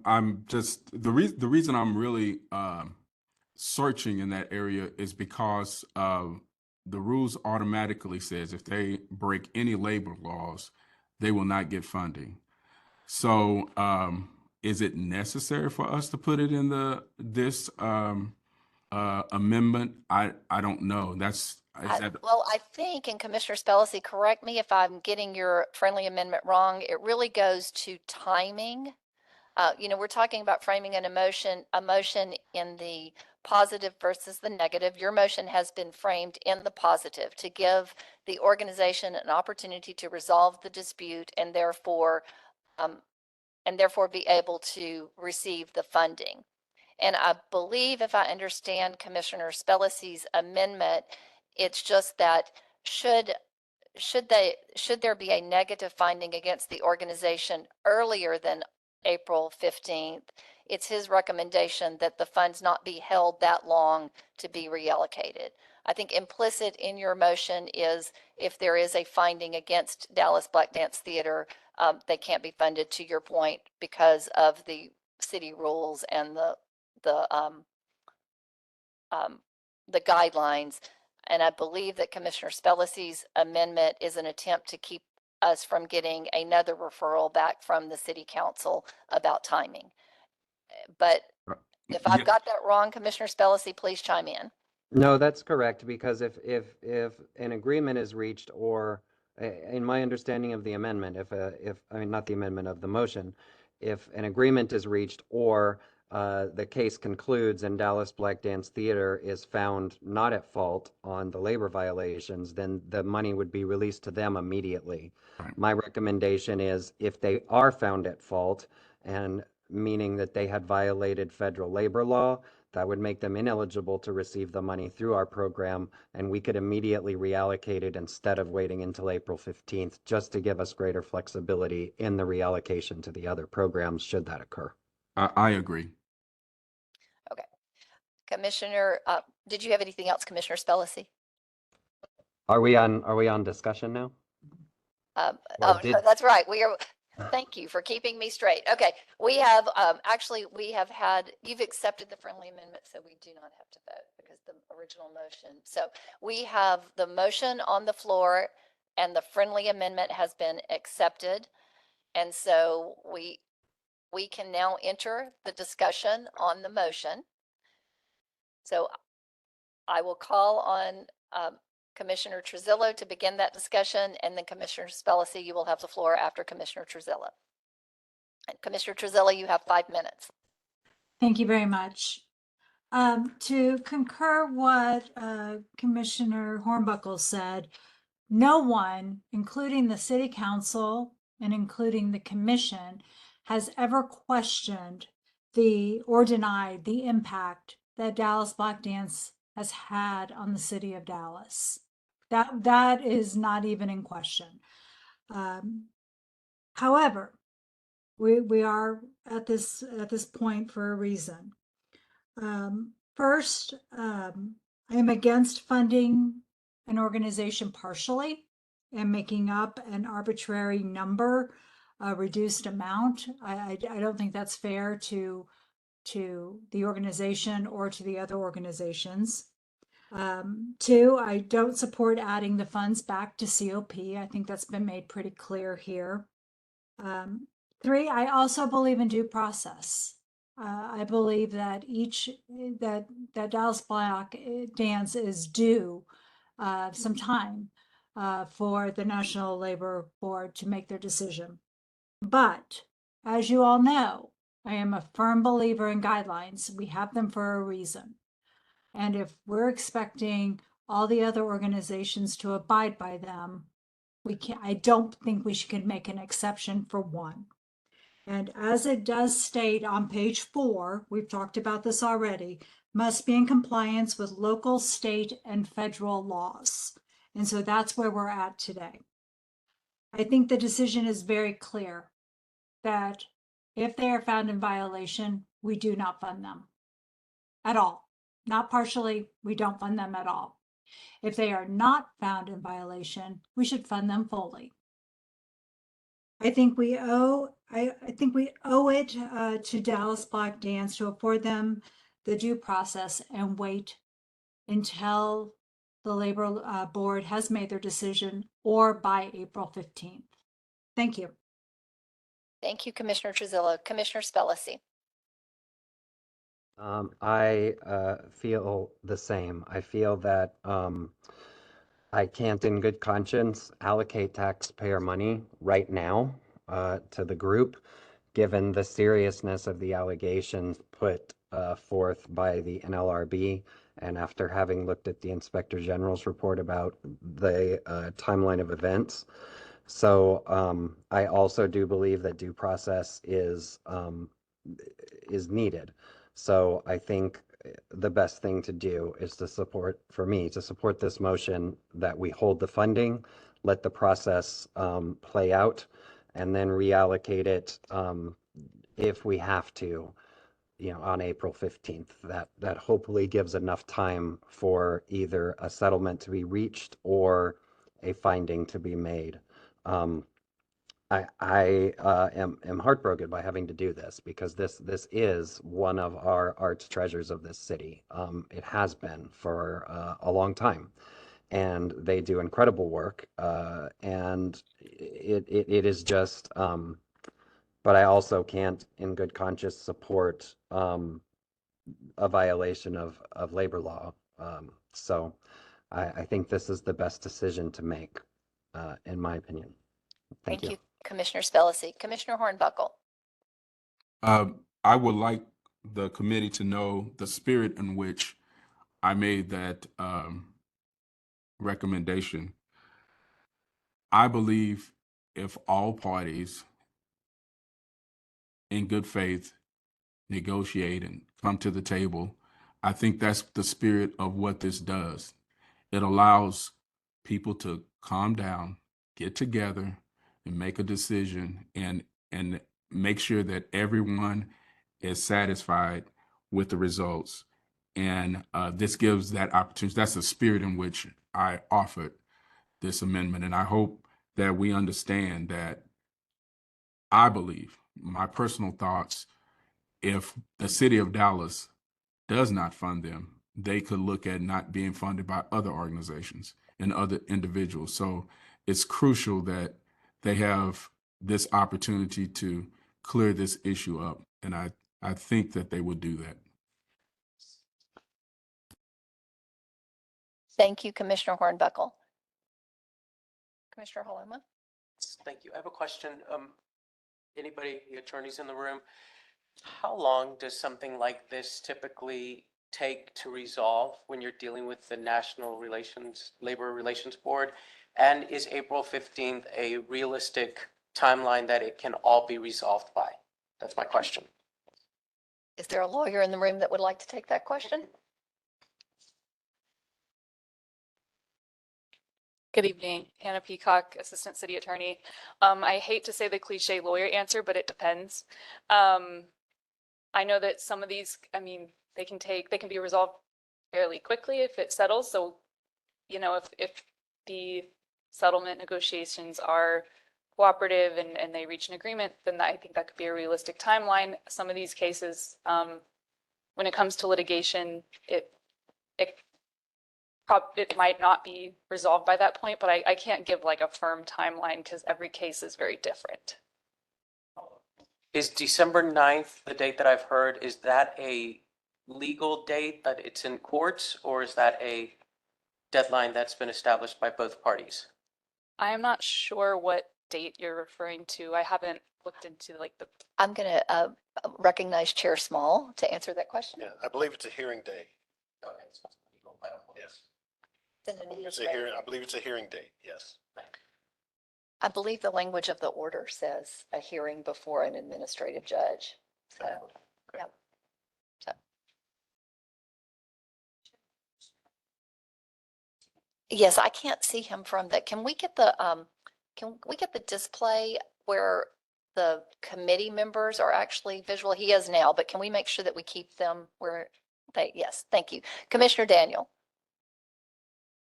I'm just the reason I'm really searching in that area is because the rules automatically says if they break any labor laws, they will not get funding. So is it necessary for us to put it in this amendment? I don't know. Well, I think, and Commissioner Spellacy, correct me if I'm getting your friendly amendment wrong, it really goes to timing. We're talking about framing a motion in the positive versus the negative. Your motion has been framed in the positive to give the organization an opportunity to resolve the dispute and therefore be able to receive the funding. And I believe, if I understand Commissioner Spellacy's amendment, it's just that should there be a negative finding against the organization earlier than April 15th, it's his recommendation that the funds not be held that long to be reallocated. I think implicit in your motion is if there is a finding against Dallas Black Dance Theater, they can't be funded, to your point, because of the city rules and the guidelines. And I believe that Commissioner Spellacy's amendment is an attempt to keep us from getting another referral back from the city council about timing. But if I've got that wrong, Commissioner Spellacy, please chime in. No, that's correct, because if an agreement is reached, or in my understanding of the amendment, if I mean, not the amendment of the motion, if an agreement is reached or the case concludes and Dallas Black Dance Theater is found not at fault on the labor violations, then the money would be released to them immediately. Right. My recommendation is if they are found at fault, and meaning that they had violated federal labor law, that would make them ineligible to receive the money through our program, and we could immediately reallocate it instead of waiting until April 15th, just to give us greater flexibility in the reallocation to the other programs should that occur. I agree. Commissioner, did you have anything else, Commissioner Spellacy? Are we on discussion now? Or Oh, did- no, that's right. We are, thank you for keeping me straight. Okay, we have, actually, we have had, you've accepted the friendly amendment, so we do not have to vote because the original motion. So we have the motion on the floor and the friendly amendment has been accepted. And so we can now enter the discussion on the motion. So I will call on Commissioner Truzillo to begin that discussion, and then Commissioner Spellacy, you will have the floor after Commissioner Truzillo. And Commissioner Truzillo, you have 5 minutes. Thank you very much. To concur what Commissioner Hornbuckle said, no one, including the city council and including the commission, has ever questioned or denied the impact that Dallas Black Dance has had on the city of Dallas. That is not even in question. However, we are at this point for a reason. First, I am against funding an organization partially and making up an arbitrary number, a reduced amount. I don't think that's fair to the organization or to the other organizations. Two, I don't support adding the funds back to COP. I think that's been made pretty clear here. Three, I also believe in due process. I believe that that Dallas Black Dance is due some time for the National Labor Board to make their decision. But as you all know, I am a firm believer in guidelines. We have them for a reason. And if we're expecting all the other organizations to abide by them, I don't think we should make an exception for one. And as it does state on page 4, we've talked about this already, must be in compliance with local, state, and federal laws. And so that's where we're at today. I think the decision is very clear that if they are found in violation, we do not fund them at all. Not partially, we don't fund them at all. If they are not found in violation, we should fund them fully. I think we owe it to Dallas Black Dance to afford them the due process and wait until the Labor Board has made their decision or by April 15th. Thank you. Thank you, Commissioner Truzillo. Commissioner Spellacy. I feel the same. I feel that I can't in good conscience allocate taxpayer money right now to the group, given the seriousness of the allegations put forth by the NLRB, and after having looked at the Inspector General's report about the timeline of events. So I also do believe that due process is needed. So I think the best thing to do is to support this motion that we hold the funding, let the process play out, and then reallocate it if we have to, on April 15th. That hopefully gives enough time for either a settlement to be reached or a finding to be made. I am heartbroken by having to do this because this is one of our arts treasures of this city. It has been for a long time, and they do incredible work. And it is just, but I also can't, in good conscience, support a violation of labor law. So I think this is the best decision to make, in my opinion. Thank you. Commissioner Spellacy. Commissioner Hornbuckle. I would like the committee to know the spirit in which I made that recommendation. I believe if all parties in good faith negotiate and come to the table, I think that's the spirit of what this does. It allows people to calm down, get together, and make a decision and make sure that everyone is satisfied with the results. And this gives that opportunity. That's the spirit in which I offered this amendment. And I hope that we understand that I believe, my personal thoughts, if the city of Dallas does not fund them, they could look at not being funded by other organizations and other individuals. So it's crucial that they have this opportunity to clear this issue up. And I think that they would do that. Thank you, Commissioner Hornbuckle. Commissioner Haloma? Thank you. I have a question. Anybody, the attorneys in the room, how long does something like this typically take to resolve when you're dealing with the National Labor Relations Board? And is April 15th a realistic timeline that it can all be resolved by? That's my question. Is there a lawyer in the room that would like to take that question? Good evening, Hannah Peacock, Assistant City Attorney. I hate to say the cliche lawyer answer, but it depends. I know that some of these, I mean, they can be resolved fairly quickly if it settles. So, you know, if the settlement negotiations are cooperative and they reach an agreement, then I think that could be a realistic timeline. Some of these cases, when it comes to litigation, it might not be resolved by that point, but I can't give like a firm timeline because every case is very different. Is December 9th, the date that I've heard, is that a legal date that it's in courts, or is that a deadline that's been established by both parties? I am not sure what date you're referring to. I haven't looked into like the. I'm going to recognize Chair Small to answer that question. Yeah, I believe it's a hearing date. Yes. It's a hearing, I believe it's a hearing date, yes. I believe the language of the order says a hearing before an administrative judge. So, yeah. So. Yes, I can't see him from that. Can we get the display where the committee members are actually visual? He is now, but can we make sure that we keep them where they, yes, thank you. Commissioner Daniel.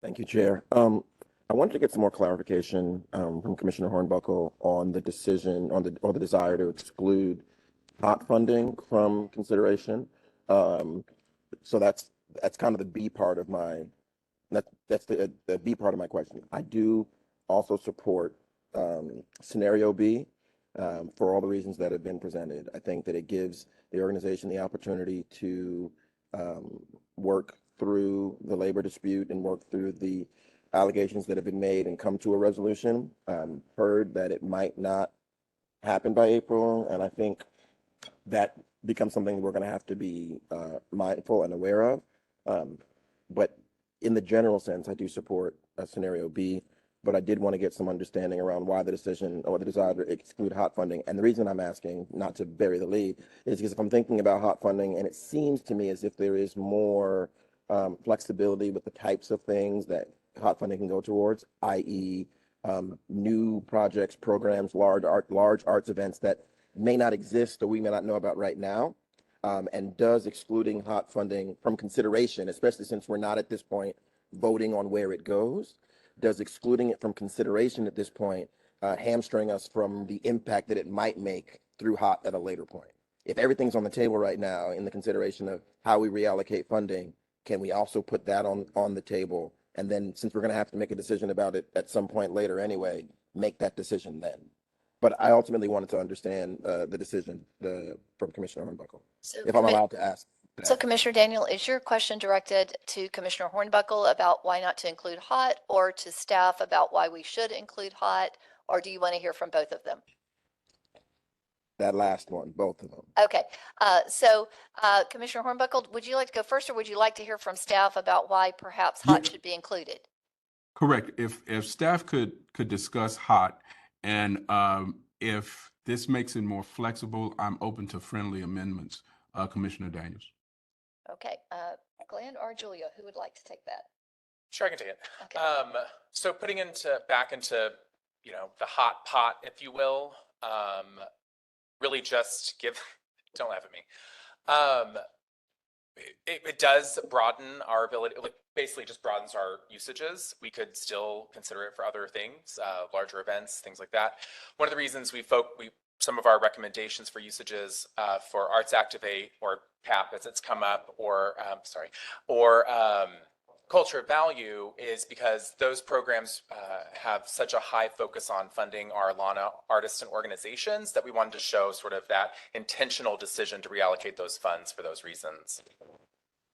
Thank you, Chair. I wanted to get some more clarification from Commissioner Hornbuckle on the decision or the desire to exclude hot funding from consideration. So that's kind of the B part of my that's the B part of my question. I do also support scenario B for all the reasons that have been presented. I think that it gives the organization the opportunity to work through the labor dispute and work through the allegations that have been made and come to a resolution. Heard that it might not happen by April, and I think that becomes something we're going to have to be mindful and aware of. But in the general sense, I do support scenario B, but I did want to get some understanding around why the decision or the desire to exclude hot funding. And the reason I'm asking, not to bury the lead, is because if I'm thinking about hot funding, and it seems to me as if there is more flexibility with the types of things that hot funding can go towards, i.e. New projects, programs, large arts events that may not exist or we may not know about right now. And does excluding hot funding from consideration, especially since we're not at this point voting on where it goes, does excluding it from consideration at this point hamstring us from the impact that it might make through hot at a later point? If everything's on the table right now in the consideration of how we reallocate funding, can we also put that on the table? And then since we're going to have to make a decision about it at some point later anyway, make that decision then. But I ultimately wanted to understand the decision from Commissioner Hornbuckle, if I'm allowed to ask that. So Commissioner Daniel, is your question directed to Commissioner Hornbuckle about why not to include hot, or to staff about why we should include hot, or do you want to hear from both of them? that last one, both of them. Okay, Commissioner Hornbuckle, would you like to go first, or would you like to hear from staff about why perhaps HOT should be included? Correct. If staff could discuss HOT, and if this makes it more flexible, I'm open to friendly amendments. Commissioner Daniels. Okay, Glenn or Julia, who would like to take that? Sure, I can take it. Okay. So putting back into, the hot pot, if you will, really just don't laugh at me. It does broaden our ability, like basically just broadens our usages. We could still consider it for other things, larger events, things like that. One of the reasons some of our recommendations for usages for Arts Activate or PAP as it's come up, or Culture of Value is because those programs have such a high focus on funding our Alana artists and organizations that we wanted to show sort of that intentional decision to reallocate those funds for those reasons.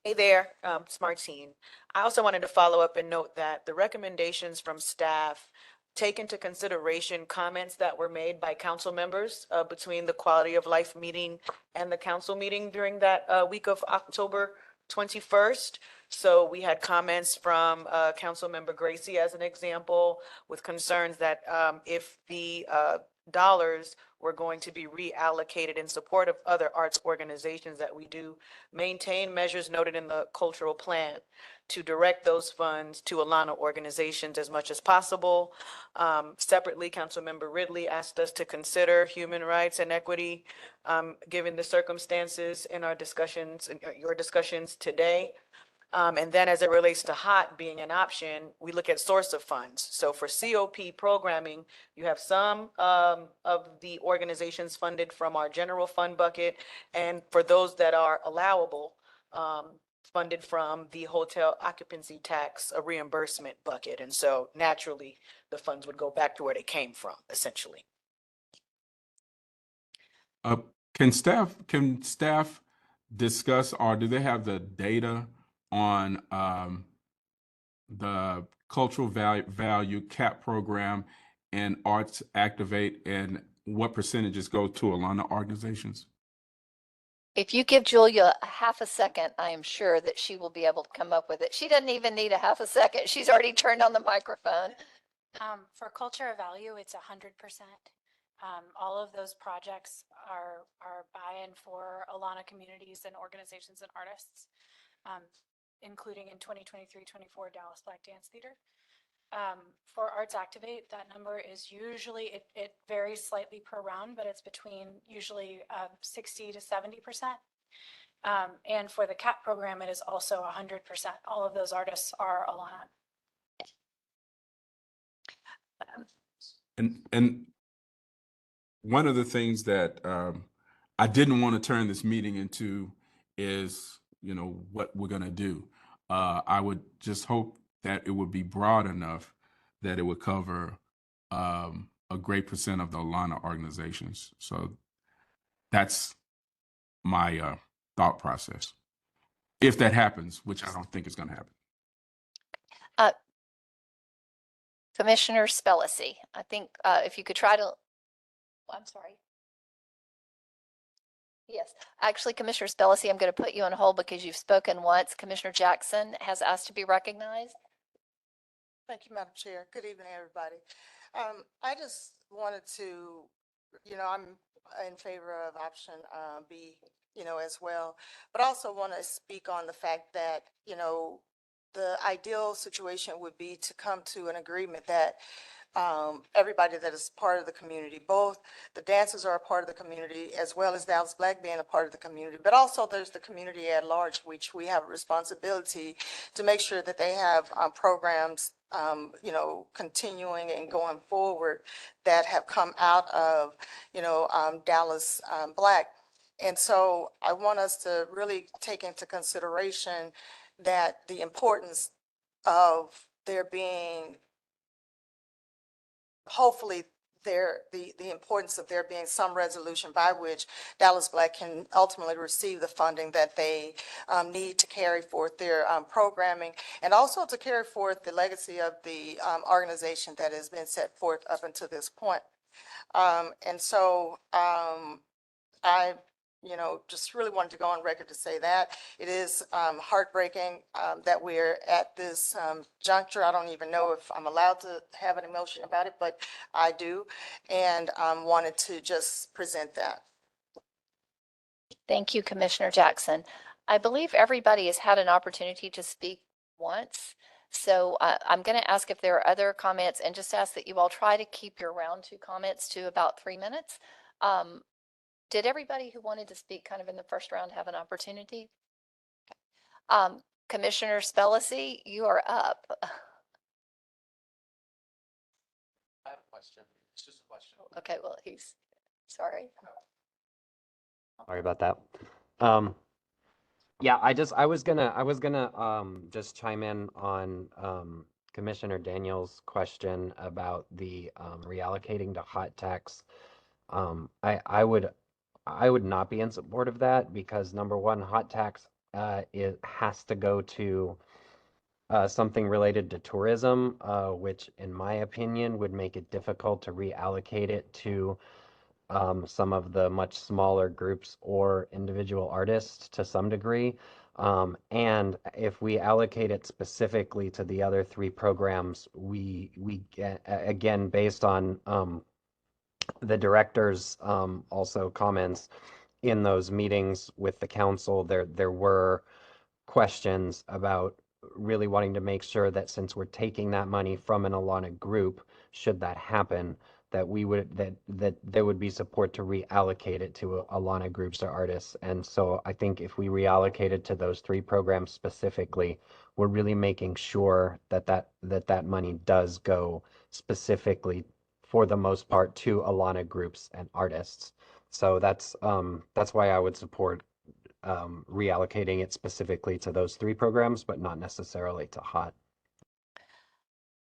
Hey there, Smart Team. I also wanted to follow up and note that the recommendations from staff take into consideration comments that were made by council members between the Quality of Life meeting and the council meeting during that week of October 21st. So we had comments from Councilmember Gracie, as an example, with concerns that if the dollars were going to be reallocated in support of other arts organizations, that we do maintain measures noted in the cultural plan to direct those funds to Alana organizations as much as possible. Separately, Councilmember Ridley asked us to consider human rights and equity, given the circumstances in our discussions, your discussions today. And then as it relates to HOT being an option, we look at source of funds. So for COP programming, you have some of the organizations funded from our general fund bucket, and for those that are allowable, funded from the hotel occupancy tax reimbursement bucket. And so naturally, the funds would go back to where they came from, essentially. Can staff discuss, or do they have the data on the cultural value cap program and Arts Activate, and what percentages go to Alana organizations? If you give Julia a half a second, I am sure that she will be able to come up with it. She doesn't even need a half a second. She's already turned on the microphone. For Culture of Value, it's 100%. All of those projects are buy-in for Alana communities and organizations and artists, including in 2023-24 Dallas Black Dance Theater. For Arts Activate, that number is usually, it varies slightly per round, but it's between usually 60 to 70%. And for the CAP program, it is also 100%. All of those artists are Alana. And one of the things that I didn't want to turn this meeting into is, what we're going to do. I would just hope that it would be broad enough that it would cover a great percent of the Alana organizations. So that's my thought process. If that happens, which I don't think is going to happen. Commissioner Spellacy, I think if you could try to, I'm sorry. Yes, actually, Commissioner Spellacy, I'm going to put you on hold because you've spoken once. Commissioner Jackson has asked to be recognized. Thank you, Madam Chair. Good evening, everybody. I just wanted to, I'm in favor of option B, as well, but also want to speak on the fact that, the ideal situation would be to come to an agreement that everybody that is part of the community, both the dancers are a part of the community as well as Dallas Black being a part of the community, but also there's the community at large, which we have a responsibility to make sure that they have programs, continuing and going forward that have come out of, Dallas Black. And so I want us to really take into consideration that the importance of there being, hopefully, the importance of there being some resolution by which Dallas Black can ultimately receive the funding that they need to carry forth their programming, and also to carry forth the legacy of the organization that has been set forth up until this point. And so I, just really wanted to go on record to say that. It is heartbreaking that we're at this juncture. I don't even know if I'm allowed to have an emotion about it, but I do. And wanted to just present that. Thank you, Commissioner Jackson. I believe everybody has had an opportunity to speak once. So I'm going to ask if there are other comments and just ask that you all try to keep your round two comments to about 3 minutes. Did everybody who wanted to speak kind of in the first round have an opportunity? Commissioner Spellacy, you are up. I have a question. It's just a question. Okay, well, he's sorry. Sorry about that. Yeah, I was gonna just chime in on Commissioner Daniels' question about the reallocating to hot tax. I would not be in support of that because number one, hot tax it has to go to something related to tourism, which in my opinion would make it difficult to reallocate it to some of the much smaller groups or individual artists to some degree. And if we allocate it specifically to the other three programs, we get, again, based on the director's also comments in those meetings with the council, there were questions about really wanting to make sure that since we're taking that money from an Alana group, should that happen, that we would that there would be support to reallocate it to Alana groups or artists. And so I think if we reallocate it to those three programs specifically, we're really making sure that that money does go specifically for the most part to Alana groups and artists. So that's why I would support reallocating it specifically to those three programs, but not necessarily to HOT.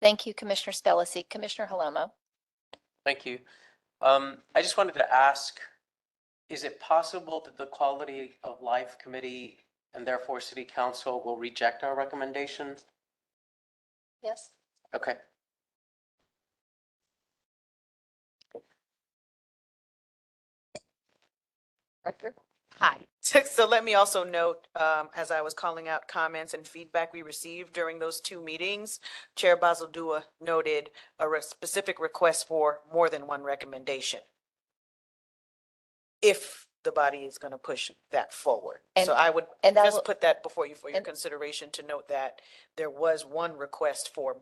Thank you, Commissioner Spellacy. Commissioner Halomo. Thank you. I just wanted to ask, is it possible that the Quality of Life Committee and therefore City Council will reject our recommendation? Yes. Okay. Director. Hi. So let me also note, as I was calling out comments and feedback we received during those two meetings, Chair Bazaldua noted a specific request for more than one recommendation, if the body is going to push that forward. So I would just put that before you for your consideration, to note that there was one request for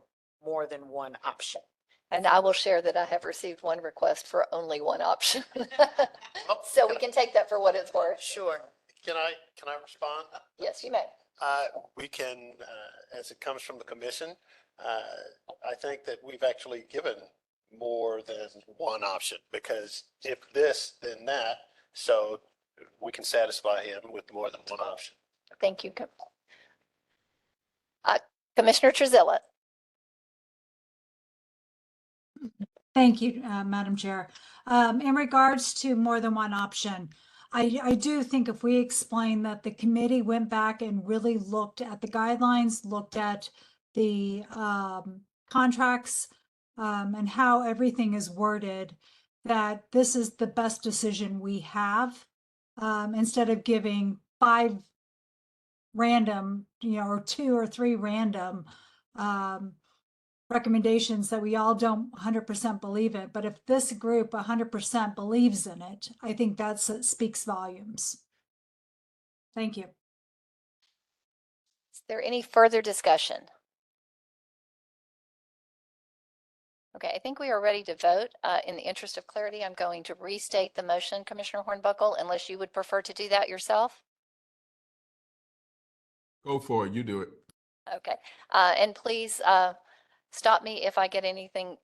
more than one option. And I will share that I have received one request for only one option. So we can take that for what it's worth. Sure. Can I respond? Yes, you may. We can, as it comes from the commission, I think that we've actually given more than one option, because if this, then that, so we can satisfy him with more than one option. Thank you. Commissioner Truzilla. Thank you, Madam Chair. In regards to more than one option, I do think if we explain that the committee went back and really looked at the guidelines, looked at the contracts and how everything is worded, that this is the best decision we have, instead of giving 5 random, or 2 or 3 random recommendations that we all don't 100% believe it. But if this group 100% believes in it, I think that speaks volumes. Thank you. Is there any further discussion? Okay, I think we are ready to vote. In the interest of clarity, I'm going to restate the motion, Commissioner Hornbuckle, unless you would prefer to do that yourself. Go for it. You do it. Okay, and please stop me if I get anything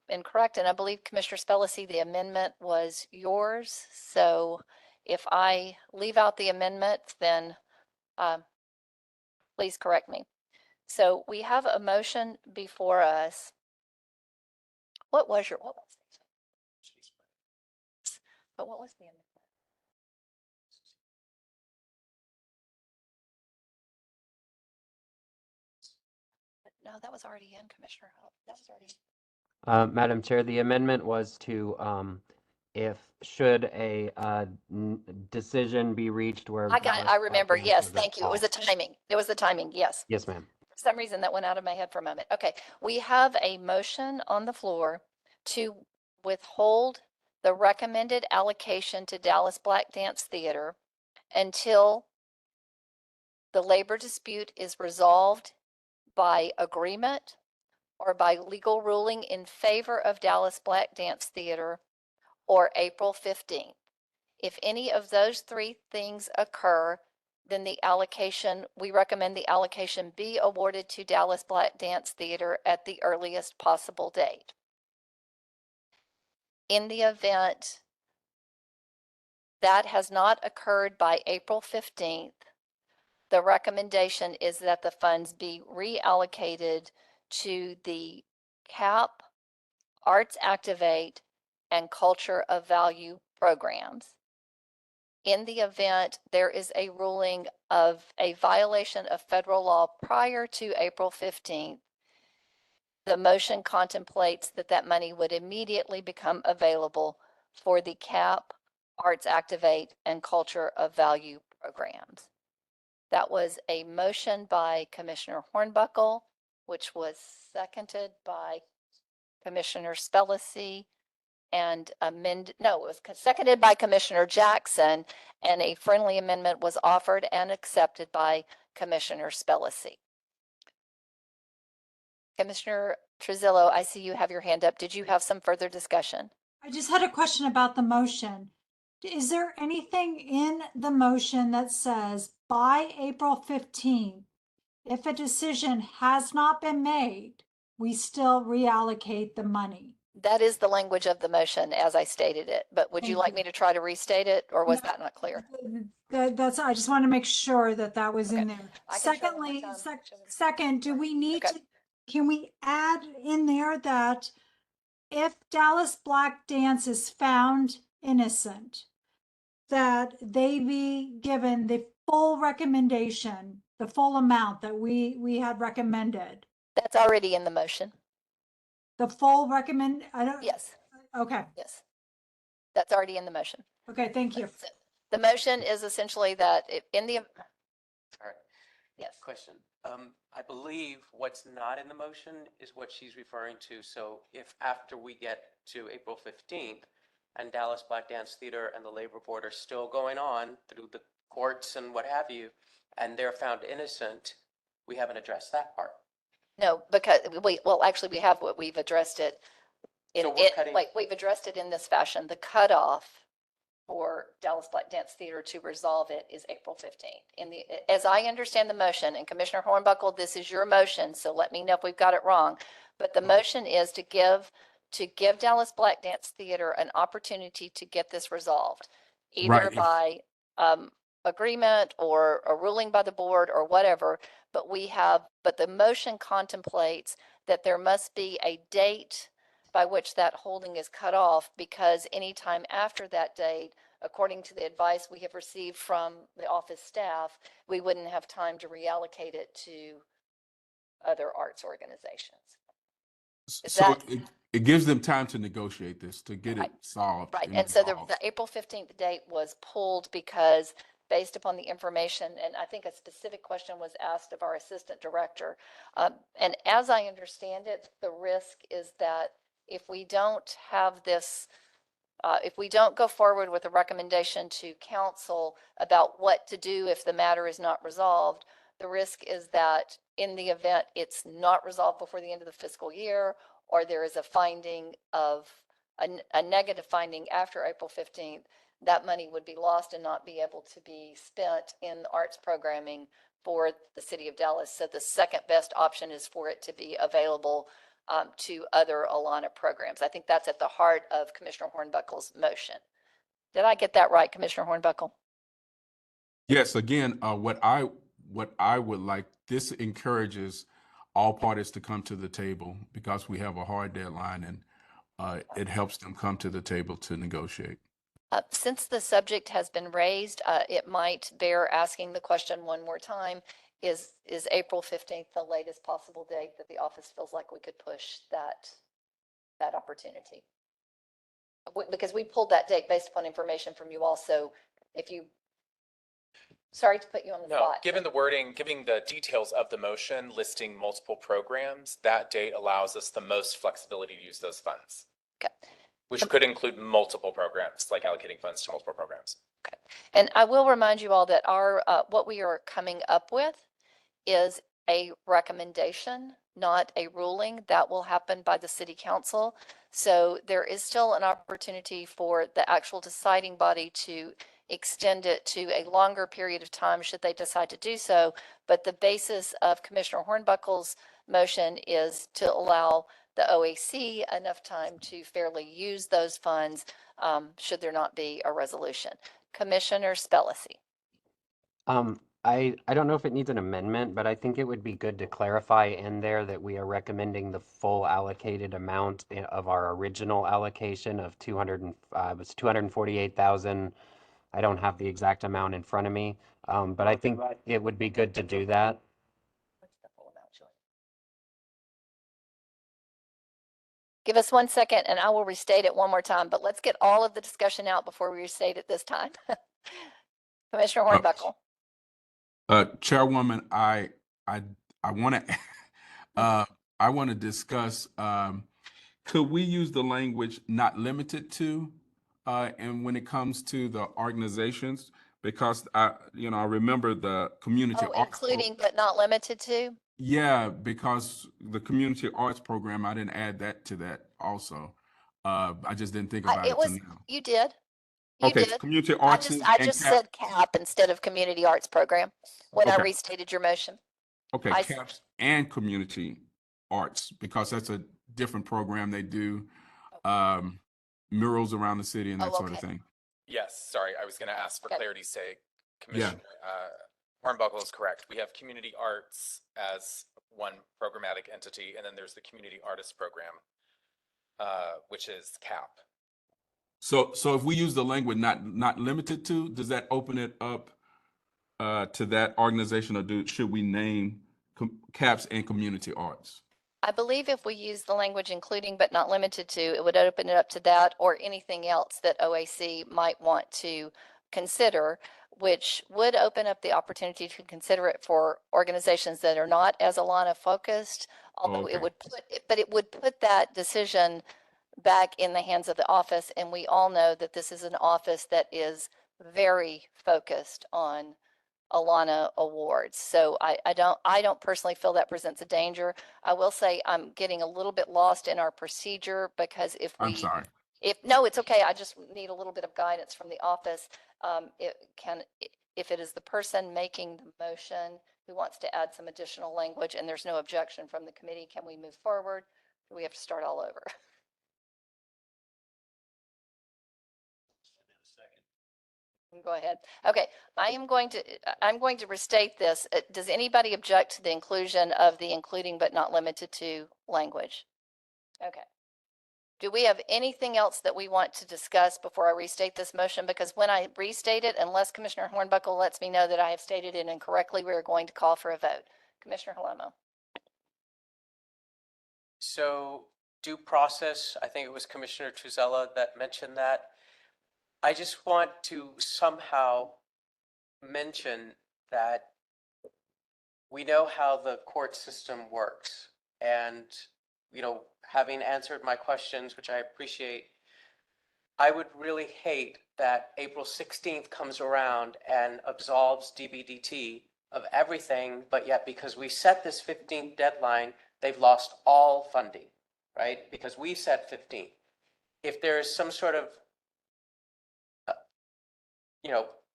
incorrect. And I believe Commissioner Spellacy, the amendment was yours. So if I leave out the amendment, then please correct me. So we have a motion before us. What was the amendment? No, that was already in, Commissioner. That was already. Madam Chair, the amendment was to if should a decision be reached where I got it. Dallas I Black remember. Dance Yes, is thank you. It was involved? the timing. It was the timing. Yes. Yes, ma'am. For some reason that went out of my head for a moment. Okay, we have a motion on the floor to withhold the recommended allocation to Dallas Black Dance Theater until the labor dispute is resolved by agreement or by legal ruling in favor of Dallas Black Dance Theater or April 15th. If any of those three things occur, then we recommend the allocation be awarded to Dallas Black Dance Theater at the earliest possible date. In the event that has not occurred by April 15th, the recommendation is that the funds be reallocated to the CAP, Arts Activate, and Culture of Value programs. In the event there is a ruling of a violation of federal law prior to April 15th, the motion contemplates that that money would immediately become available for the CAP, Arts Activate, and Culture of Value programs. That was a motion by Commissioner Hornbuckle, which was seconded by Commissioner Spellacy and it was seconded by Commissioner Jackson, and a friendly amendment was offered and accepted by Commissioner Spellacy. Commissioner Truzillo, I see you have your hand up. Did you have some further discussion? I just had a question about the motion. Is there anything in the motion that says by April 15th, if a decision has not been made, we still reallocate the money? That is the language of the motion as I stated it, but would you Thank like you. me to try to restate it, or was No, that not clear? That's, I just want to make sure that that was in Okay. there. I can try one more Secondly, time. second, do we need Okay. to, can we add in there that if Dallas Black Dance is found innocent, that they be given the full recommendation, the full amount that we had recommended? That's already in the motion. The full recommend, I don't, Yes, okay, yes. That's already in the motion. okay, thank you. The motion is essentially that in the, All right, yes. question. I believe what's not in the motion is what she's referring to. So if after we get to April 15th and Dallas Black Dance Theater and the Labor Board are still going on through the courts and what have you, and they're found innocent, we haven't addressed that part. No, because actually we have what we've addressed it. So we're cutting- We've addressed it in this fashion. The cutoff for Dallas Black Dance Theater to resolve it is April 15th. As I understand the motion, and Commissioner Hornbuckle, this is your motion, so let me know if we've got it wrong. But the motion is to give Dallas Black Dance Theater an opportunity to get this resolved, either Right. by agreement or a ruling by the board or whatever. But the motion contemplates that there must be a date by which that holding is cut off, because anytime after that date, according to the advice we have received from the office staff, we wouldn't have time to reallocate it to other arts organizations. So it gives them time to negotiate this, to get Right. it solved. Right, and and so resolved. the April 15th date was pulled because based upon the information, and I think a specific question was asked of our assistant director. And as I understand it, the risk is that if we don't have this, if we don't go forward with a recommendation to council about what to do if the matter is not resolved, the risk is that in the event it's not resolved before the end of the fiscal year, or there is a finding of a negative finding after April 15th, that money would be lost and not be able to be spent in arts programming for the city of Dallas. So the second best option is for it to be available to other Alana programs. I think that's at the heart of Commissioner Hornbuckle's motion. Did I get that right, Commissioner Hornbuckle? Yes, again, what I would like, this encourages all parties to come to the table because we have a hard deadline, and it helps them come to the table to negotiate. Since the subject has been raised, it might bear asking the question one more time. Is April 15th the latest possible date that the office feels like we could push that opportunity? Because we pulled that date based upon information from you all. So if you, sorry to put you on the No, spot. given the wording, giving the details of the motion, listing multiple programs, that date allows us the most flexibility to use those funds. Okay. Which could include multiple programs, like allocating funds to multiple programs. Okay. And I will remind you all that our, what we are coming up with is a recommendation, not a ruling. That will happen by the city council. So there is still an opportunity for the actual deciding body to extend it to a longer period of time should they decide to do so. But the basis of Commissioner Hornbuckle's motion is to allow the OAC enough time to fairly use those funds, should there not be a resolution. Commissioner Spellacy. I don't know if it needs an amendment, but I think it would be good to clarify in there that we are recommending the full allocated amount of our original allocation of 200 and, was 248,000. I don't have the exact amount in front of me, but I think it would be good to do that. Give us 1 second and I will restate it one more time, but let's get all of the discussion out before we restate it this time. Commissioner Hornbuckle. Chairwoman, I want to I want to discuss, could we use the language not limited to, and when it comes to the organizations, because I remember the community arts. Including but not limited to? Yeah, because the community arts program, I didn't add that to that also. I just didn't think about it till now. You did. You Okay, did. community I arts just, and I just said CAP instead of community arts program when I Okay. restated your motion. Okay, I- CAPS and community arts, because that's a different program. They do murals around the city and that Oh, sort of okay. thing. Yes, sorry, I was going to ask for Okay. clarity's sake. Commissioner Hornbuckle is correct. We have community arts as one programmatic entity, and then there's the community artist program, which is CAP. So if we use the language not limited to, does that open it up to that organization, or should we name CAPS and community arts? I believe if we use the language including but not limited to, it would open it up to that or anything else that OAC might want to consider, which would open up the opportunity to consider it for organizations that are not as Alana focused, although it would put that decision back in the hands of the office. And we all know that this is an office that is very focused on Alana awards. So I don't personally feel that presents a danger. I will say I'm getting a little bit lost in our procedure because I'm sorry. no, it's okay. I just need a little bit of guidance from the office. If it is the person making the motion who wants to add some additional language and there's no objection from the committee, can we move forward? Do we have to start all over? Go ahead. Okay, I'm going to restate this. Does anybody object to the inclusion of the including but not limited to language? Okay. Do we have anything else that we want to discuss before I restate this motion? Because when I restate it, unless Commissioner Hornbuckle lets me know that I have stated it incorrectly, we are going to call for a vote. Commissioner Halomo. So due process, I think it was Commissioner Truzella that mentioned that. I just want to somehow mention that we know how the court system works. And, having answered my questions, which I appreciate, I would really hate that April 16th comes around and absolves DBDT of everything, but yet because we set this 15th deadline, they've lost all funding, right? Because we set 15. If there is some sort of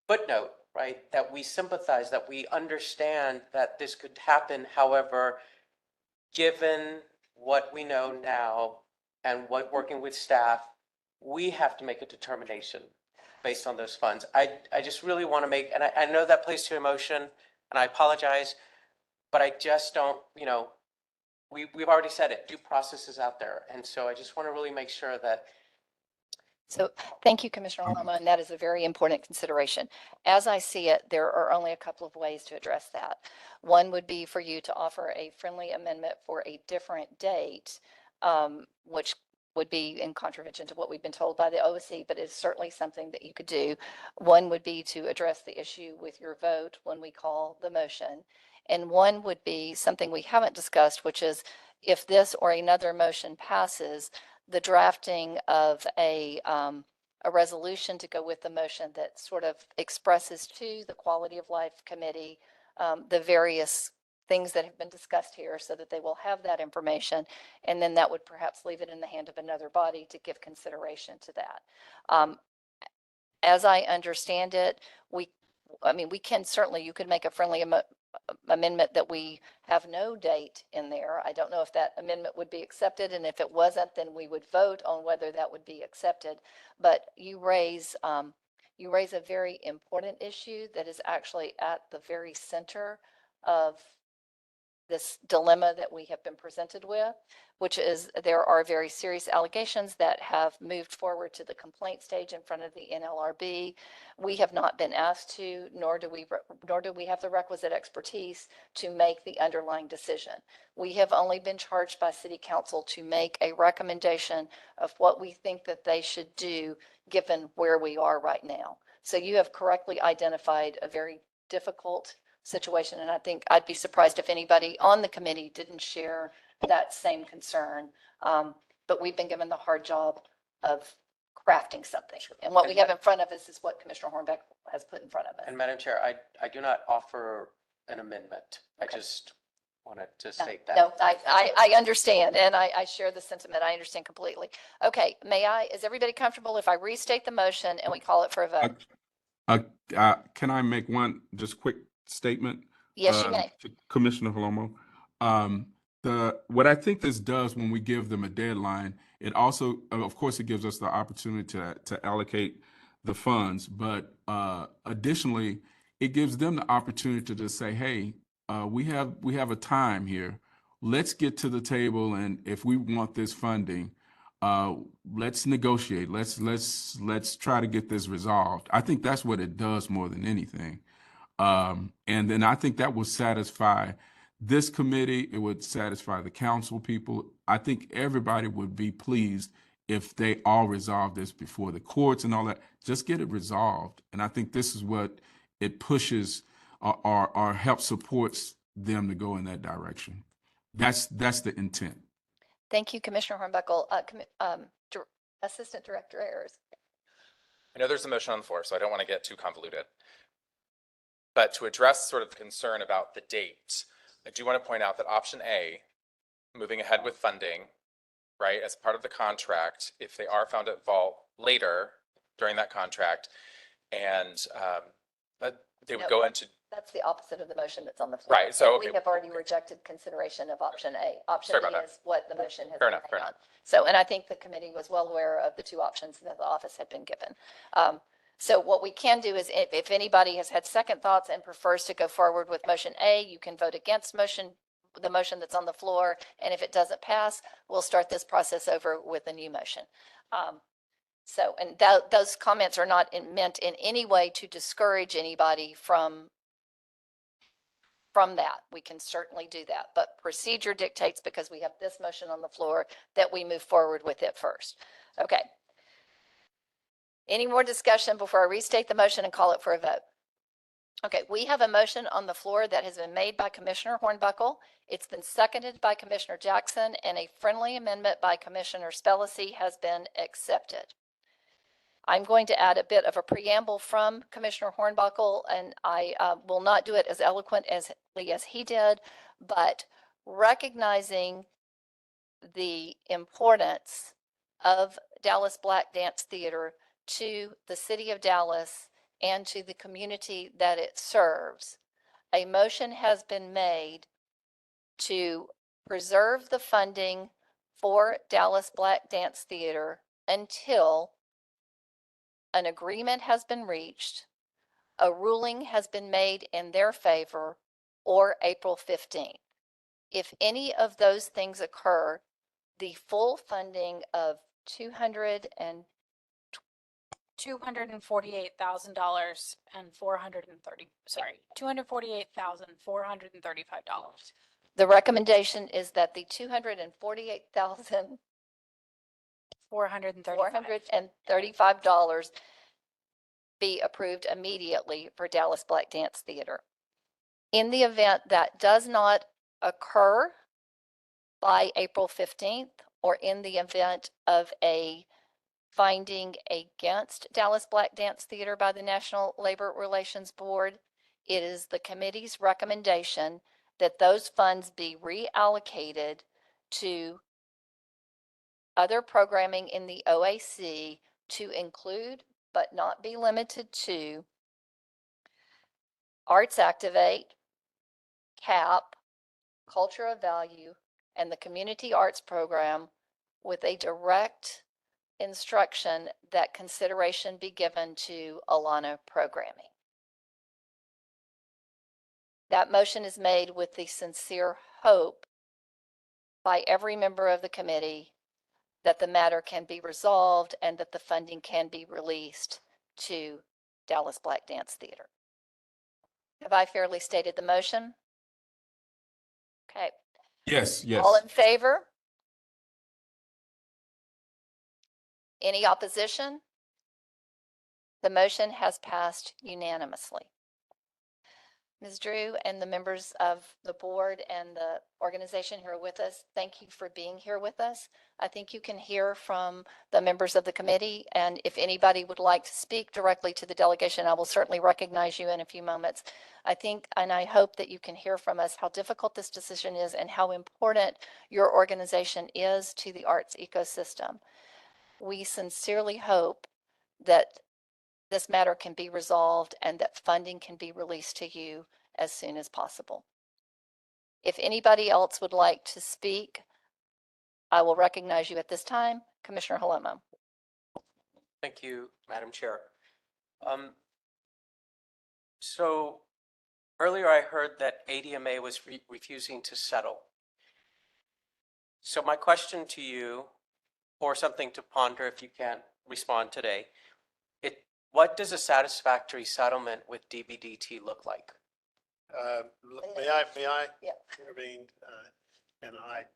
footnote, right, that we sympathize, that we understand that this could happen. However, given what we know now and what working with staff, we have to make a determination based on those funds. I just really want to make, and I know that plays to emotion, and I apologize, but I just don't, we've already said it, due process is out there. And so I just want to really make sure that. So thank you, Commissioner Halomo, and that is a very important consideration. As I see it, there are only a couple of ways to address that. One would be for you to offer a friendly amendment for a different date, which would be in contravention to what we've been told by the OSC, but it's certainly something that you could do. One would be to address the issue with your vote when we call the motion. And one would be something we haven't discussed, which is if this or another motion passes, the drafting of a resolution to go with the motion that sort of expresses to the Quality of Life Committee the various things that have been discussed here so that they will have that information. And then that would perhaps leave it in the hand of another body to give consideration to that. As I understand it, we can certainly, you could make a friendly amendment that we have no date in there. I don't know if that amendment would be accepted, and if it wasn't, then we would vote on whether that would be accepted. But you raise a very important issue that is actually at the very center of this dilemma that we have been presented with, which is there are very serious allegations that have moved forward to the complaint stage in front of the NLRB. We have not been asked to, nor do we have the requisite expertise to make the underlying decision. We have only been charged by City Council to make a recommendation of what we think that they should do given where we are right now. So you have correctly identified a very difficult situation, and I think I'd be surprised if anybody on the committee didn't share that same concern. But we've been given the hard job of crafting something. And what we have in front of us is what Commissioner Hornbeck has put in front of us. And Madam Chair, I do not offer an amendment. I just wanted to state that. No, I understand, and I share the sentiment. I understand completely. Okay, is everybody comfortable if I restate the motion and we call it for a vote? Can I make one just quick statement? Yes, you may. To Commissioner Holomo. What I think this does when we give them a deadline, it also, of course, it gives us the opportunity to allocate the funds, but additionally, it gives them the opportunity to say, hey, we have a time here. Let's get to the table, and if we want this funding, let's negotiate. Let's try to get this resolved. I think that's what it does more than anything. And then I think that will satisfy this committee. It would satisfy the council people. I think everybody would be pleased if they all resolve this before the courts and all that. Just get it resolved. And I think this is what it pushes or helps supports them to go in that direction. That's the intent. Thank you, Commissioner Hornbuckle. Assistant Director Ayers. I know there's a motion on the floor, so I don't want to get too convoluted. But to address sort of the concern about the date, I do want to point out that option A, moving ahead with funding, right, as part of the contract, if they are found at fault later during that contract, and they would go into. That's the opposite of the motion that's on the floor. Right. So okay. We have already rejected consideration of option A. Option Sorry B about is what the motion has Fair been enough, made on. So, and I think the committee was well aware of the two options that the office had been given. So what we can do is if anybody has had second thoughts and prefers to go forward with motion A, you can vote against the motion that's on the floor. And if it doesn't pass, we'll start this process over with a new motion. So, and those comments are not meant in any way to discourage anybody from that. We can certainly do that, but procedure dictates, because we have this motion on the floor, that we move forward with it first. Okay. Any more discussion before I restate the motion and call it for a vote? Okay, we have a motion on the floor that has been made by Commissioner Hornbuckle. It's been seconded by Commissioner Jackson, and a friendly amendment by Commissioner Spellacy has been accepted. I'm going to add a bit of a preamble from Commissioner Hornbuckle, and I will not do it as eloquent as he did, but recognizing the importance of Dallas Black Dance Theater to the city of Dallas and to the community that it serves, a motion has been made to preserve the funding for Dallas Black Dance Theater until an agreement has been reached, a ruling has been made in their favor, or April 15th. If any of those things occur, the full funding of $248,000 and $248,435. The recommendation is that the $248,000 $435 be approved immediately for Dallas Black Dance Theater. In the event that does not occur by April 15th, or in the event of a finding against Dallas Black Dance Theater by the National Labor Relations Board, it is the committee's recommendation that those funds be reallocated to other programming in the OAC to include, but not be limited to, Arts Activate, CAP, Culture of Value, and the Community Arts Program, with a direct instruction that consideration be given to Alana programming. That motion is made with the sincere hope by every member of the committee that the matter can be resolved and that the funding can be released to Dallas Black Dance Theater. Have I fairly stated the motion? Okay. Yes, All yes. in favor? Any opposition? The motion has passed unanimously. Ms. Drew and the members of the board and the organization here with us, thank you for being here with us. I think you can hear from the members of the committee, and if anybody would like to speak directly to the delegation, I will certainly recognize you in a few moments. I think, and I hope that you can hear from us how difficult this decision is and how important your organization is to the arts ecosystem. We sincerely hope that this matter can be resolved and that funding can be released to you as soon as possible. If anybody else would like to speak, I will recognize you at this time. Commissioner Holomo. Thank you, Madam Chair. So earlier I heard that ADMA was refusing to settle. So my question to you, or something to ponder if you can't respond today, what does a satisfactory settlement with DBDT look like? May I Yeah. intervene? And I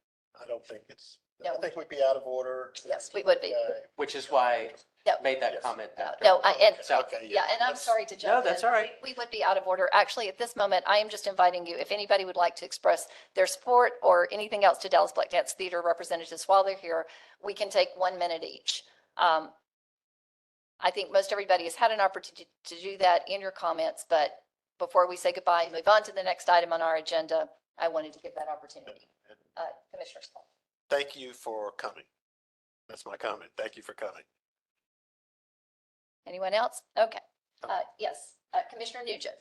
don't think it's, No. I think we'd be out of order. Yes, we would be. Which is why Yep. I made that Yes. comment. No, So- Okay, yeah, and I'm let's- sorry to jump in. No, that's all right. We would be out of order. Actually, at this moment, I am just inviting you, if anybody would like to express their support or anything else to Dallas Black Dance Theater representatives while they're here, we can take 1 minute each. I think most everybody has had an opportunity to do that in your comments, but before we say goodbye and move on to the next item on our agenda, I wanted to give that opportunity. Commissioner Small. Thank you for coming. That's my comment. Thank you for coming. Anyone else? Okay. Yes, Commissioner Nugent.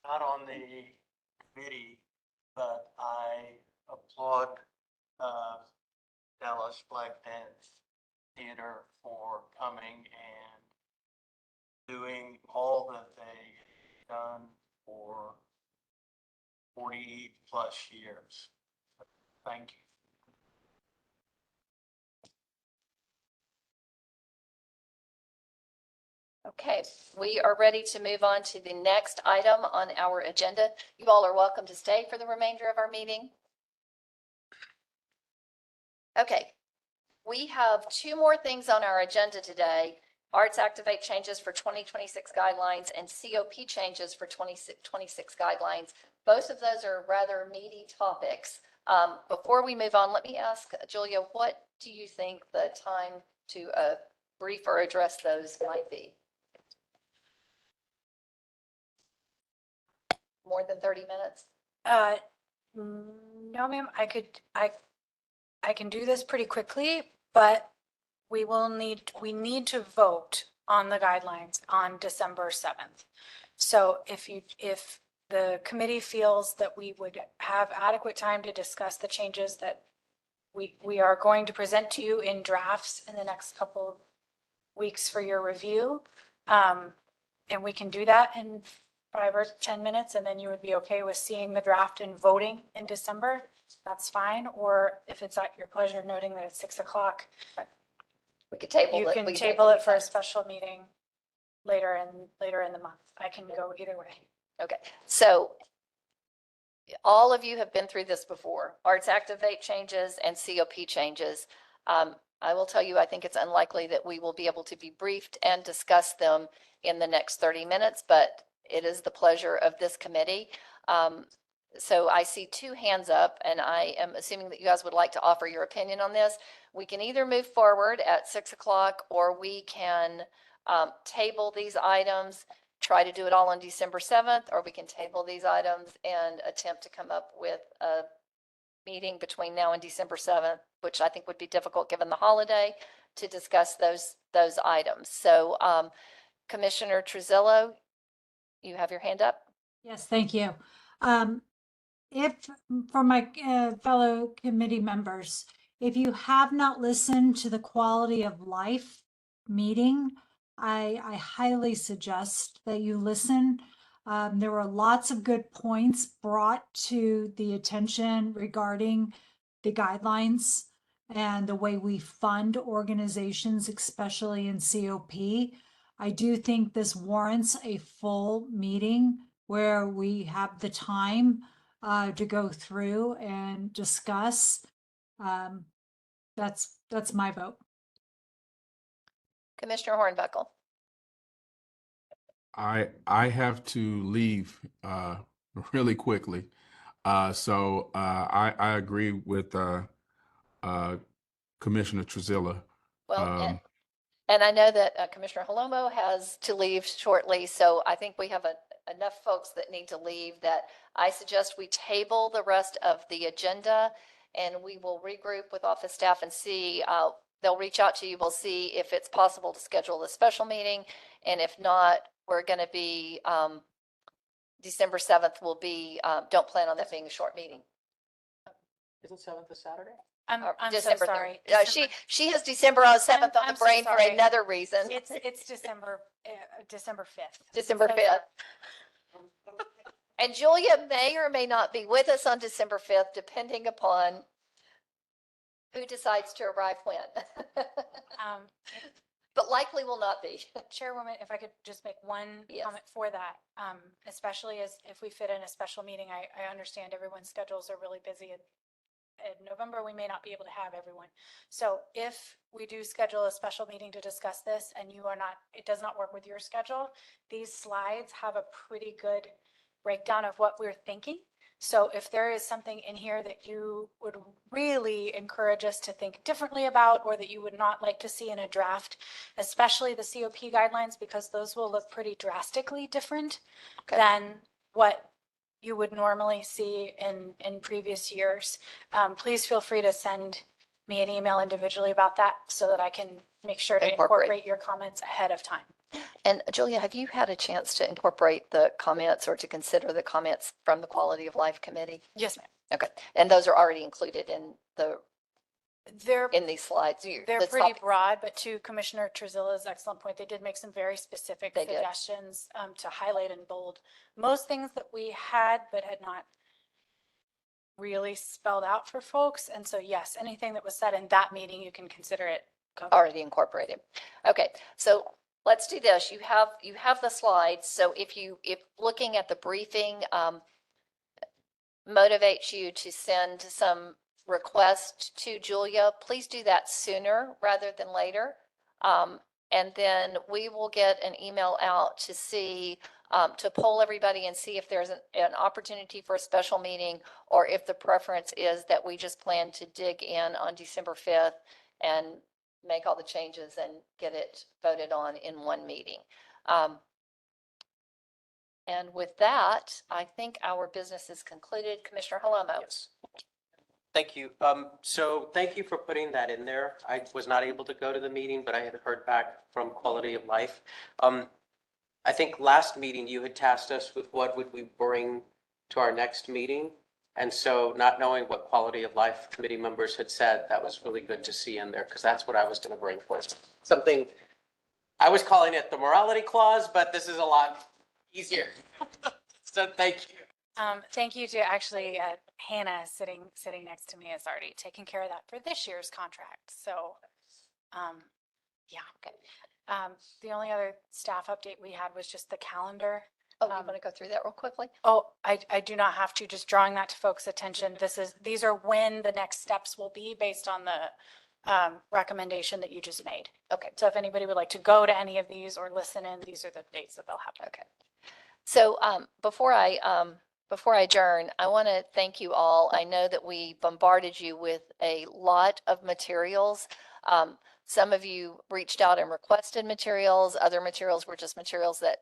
Not on the committee, but I applaud Dallas Black Dance Theater for coming and doing all that they've done for 40 plus years. Thank you. Okay, we are ready to move on to the next item on our agenda. You all are welcome to stay for the remainder of our meeting. Okay, we have 2 more things on our agenda today. Arts Activate changes for 2026 guidelines and COP changes for 2026 guidelines. Both of those are rather meaty topics. Before we move on, let me ask Julia, what do you think the time to brief or address those might be? More than 30 minutes? No, ma'am, I can do this pretty quickly, but we need to vote on the guidelines on December 7th. So if the committee feels that we would have adequate time to discuss the changes that we are going to present to you in drafts in the next couple of weeks for your review, and we can do that in 5 or 10 minutes, and then you would be okay with seeing the draft and voting in December, that's fine. Or if it's at your pleasure, noting that it's 6 o'clock, we could table you it. can We table it for a special meeting later in the month. I can go either way. Okay, so all of you have been through this before, Arts Activate changes and COP changes. I will tell you, I think it's unlikely that we will be able to be briefed and discuss them in the next 30 minutes, but it is the pleasure of this committee. So I see two hands up, and I am assuming that you guys would like to offer your opinion on this. We can either move forward at 6 o'clock, or we can table these items, try to do it all on December 7th, or we can table these items and attempt to come up with a meeting between now and December 7th, which I think would be difficult given the holiday, to discuss those items. So Commissioner Truzillo, you have your hand up. Yes, thank you. If, for my fellow committee members, if you have not listened to the quality of life meeting, I highly suggest that you listen. There were lots of good points brought to the attention regarding the guidelines and the way we fund organizations, especially in COP. I do think this warrants a full meeting where we have the time to go through and discuss. That's my vote. Commissioner Hornbuckle. I have to leave really quickly. So I agree with Commissioner Truzilla. Well, and I know that Commissioner Holomo has to leave shortly, so I think we have enough folks that need to leave that I suggest we table the rest of the agenda, and we will regroup with office staff and see, they'll reach out to you. We'll see if it's possible to schedule a special meeting, and if not, we're going to be, December 7th will be, don't plan on that being a short meeting. Isn't 7th a Saturday? I'm so December sorry. 3rd. She has December 7th on I'm the so brain for sorry. another reason. It's December 5th. December 5th. And Julia may or may not be with us on December 5th, depending upon who decides to arrive when. But likely will not be. Chairwoman, if I could just make one Yes. comment for that, especially as if we fit in a special meeting, I understand everyone's schedules are really busy. In November, we may not be able to have everyone. So if we do schedule a special meeting to discuss this and you are not, it does not work with your schedule, these slides have a pretty good breakdown of what we're thinking. So if there is something in here that you would really encourage us to think differently about, or that you would not like to see in a draft, especially the COP guidelines, because those will look pretty drastically different than what you would normally see in previous years. Please feel free to send me an email individually about that so that I can make sure to incorporate your comments ahead of time. And Julia, have you had a chance to incorporate the comments or to consider the comments from the Quality of Life Committee? Yes, ma'am. Okay. And those are already included in these slides. They're pretty broad, but to Commissioner Truzilla's excellent point, they did make some very specific They did. suggestions to highlight in bold most things that we had, but had not really spelled out for folks. And so, yes, anything that was said in that meeting, you can consider it covered. Already incorporated. Okay. So let's do this. You have the slides. So if looking at the briefing motivates you to send some request to Julia, please do that sooner rather than later. And then we will get an email out to see, to poll everybody and see if there's an opportunity for a special meeting, or if the preference is that we just plan to dig in on December 5th and make all the changes and get it voted on in one meeting. And with that, I think our business is concluded. Commissioner Holomo. Yes. Thank you. So thank you for putting that in there. I was not able to go to the meeting, but I had heard back from Quality of Life. I think last meeting you had tasked us with what would we bring to our next meeting. And so not knowing what Quality of Life committee members had said, that was really good to see in there, because that's what I was going to bring forth. Something, I was calling it the morality clause, but this is a lot easier. So thank you. Thank you to actually Hannah sitting next to me has already taken care of that for this year's contract. So, yeah. Okay. The only other staff update we had was just the calendar. Oh, you want to go through that real quickly? Oh, I do not have to, just drawing that to folks' attention. These are when the next steps will be based on the recommendation that you just made. Okay. So if anybody would like to go to any of these or listen in, these are the dates that they'll happen. Okay. So before I adjourn, I want to thank you all. I know that we bombarded you with a lot of materials. Some of you reached out and requested materials. Other materials were just materials that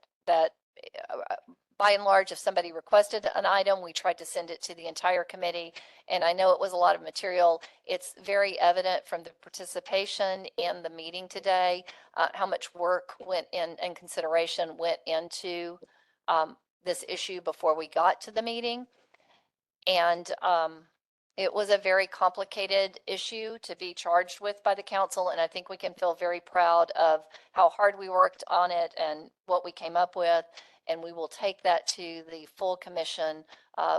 by and large, if somebody requested an item, we tried to send it to the entire committee. And I know it was a lot of material. It's very evident from the participation in the meeting today, how much work went in and consideration went into this issue before we got to the meeting. And it was a very complicated issue to be charged with by the council. And I think we can feel very proud of how hard we worked on it and what we came up with. And we will take that to the full commission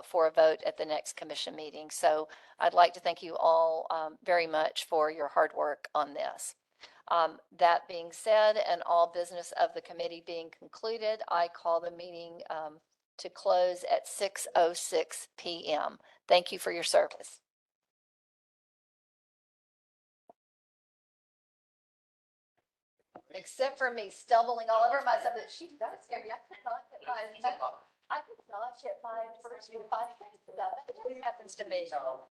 for a vote at the next commission meeting. So I'd like to thank you all very much for your hard work on this. That being said, and all business of the committee being concluded, I call the meeting to close at 6:06 p.m. Thank you for your service. Except for me stumbling all over myself. That scared me. I could not hit my first 5 minutes. That happens to me.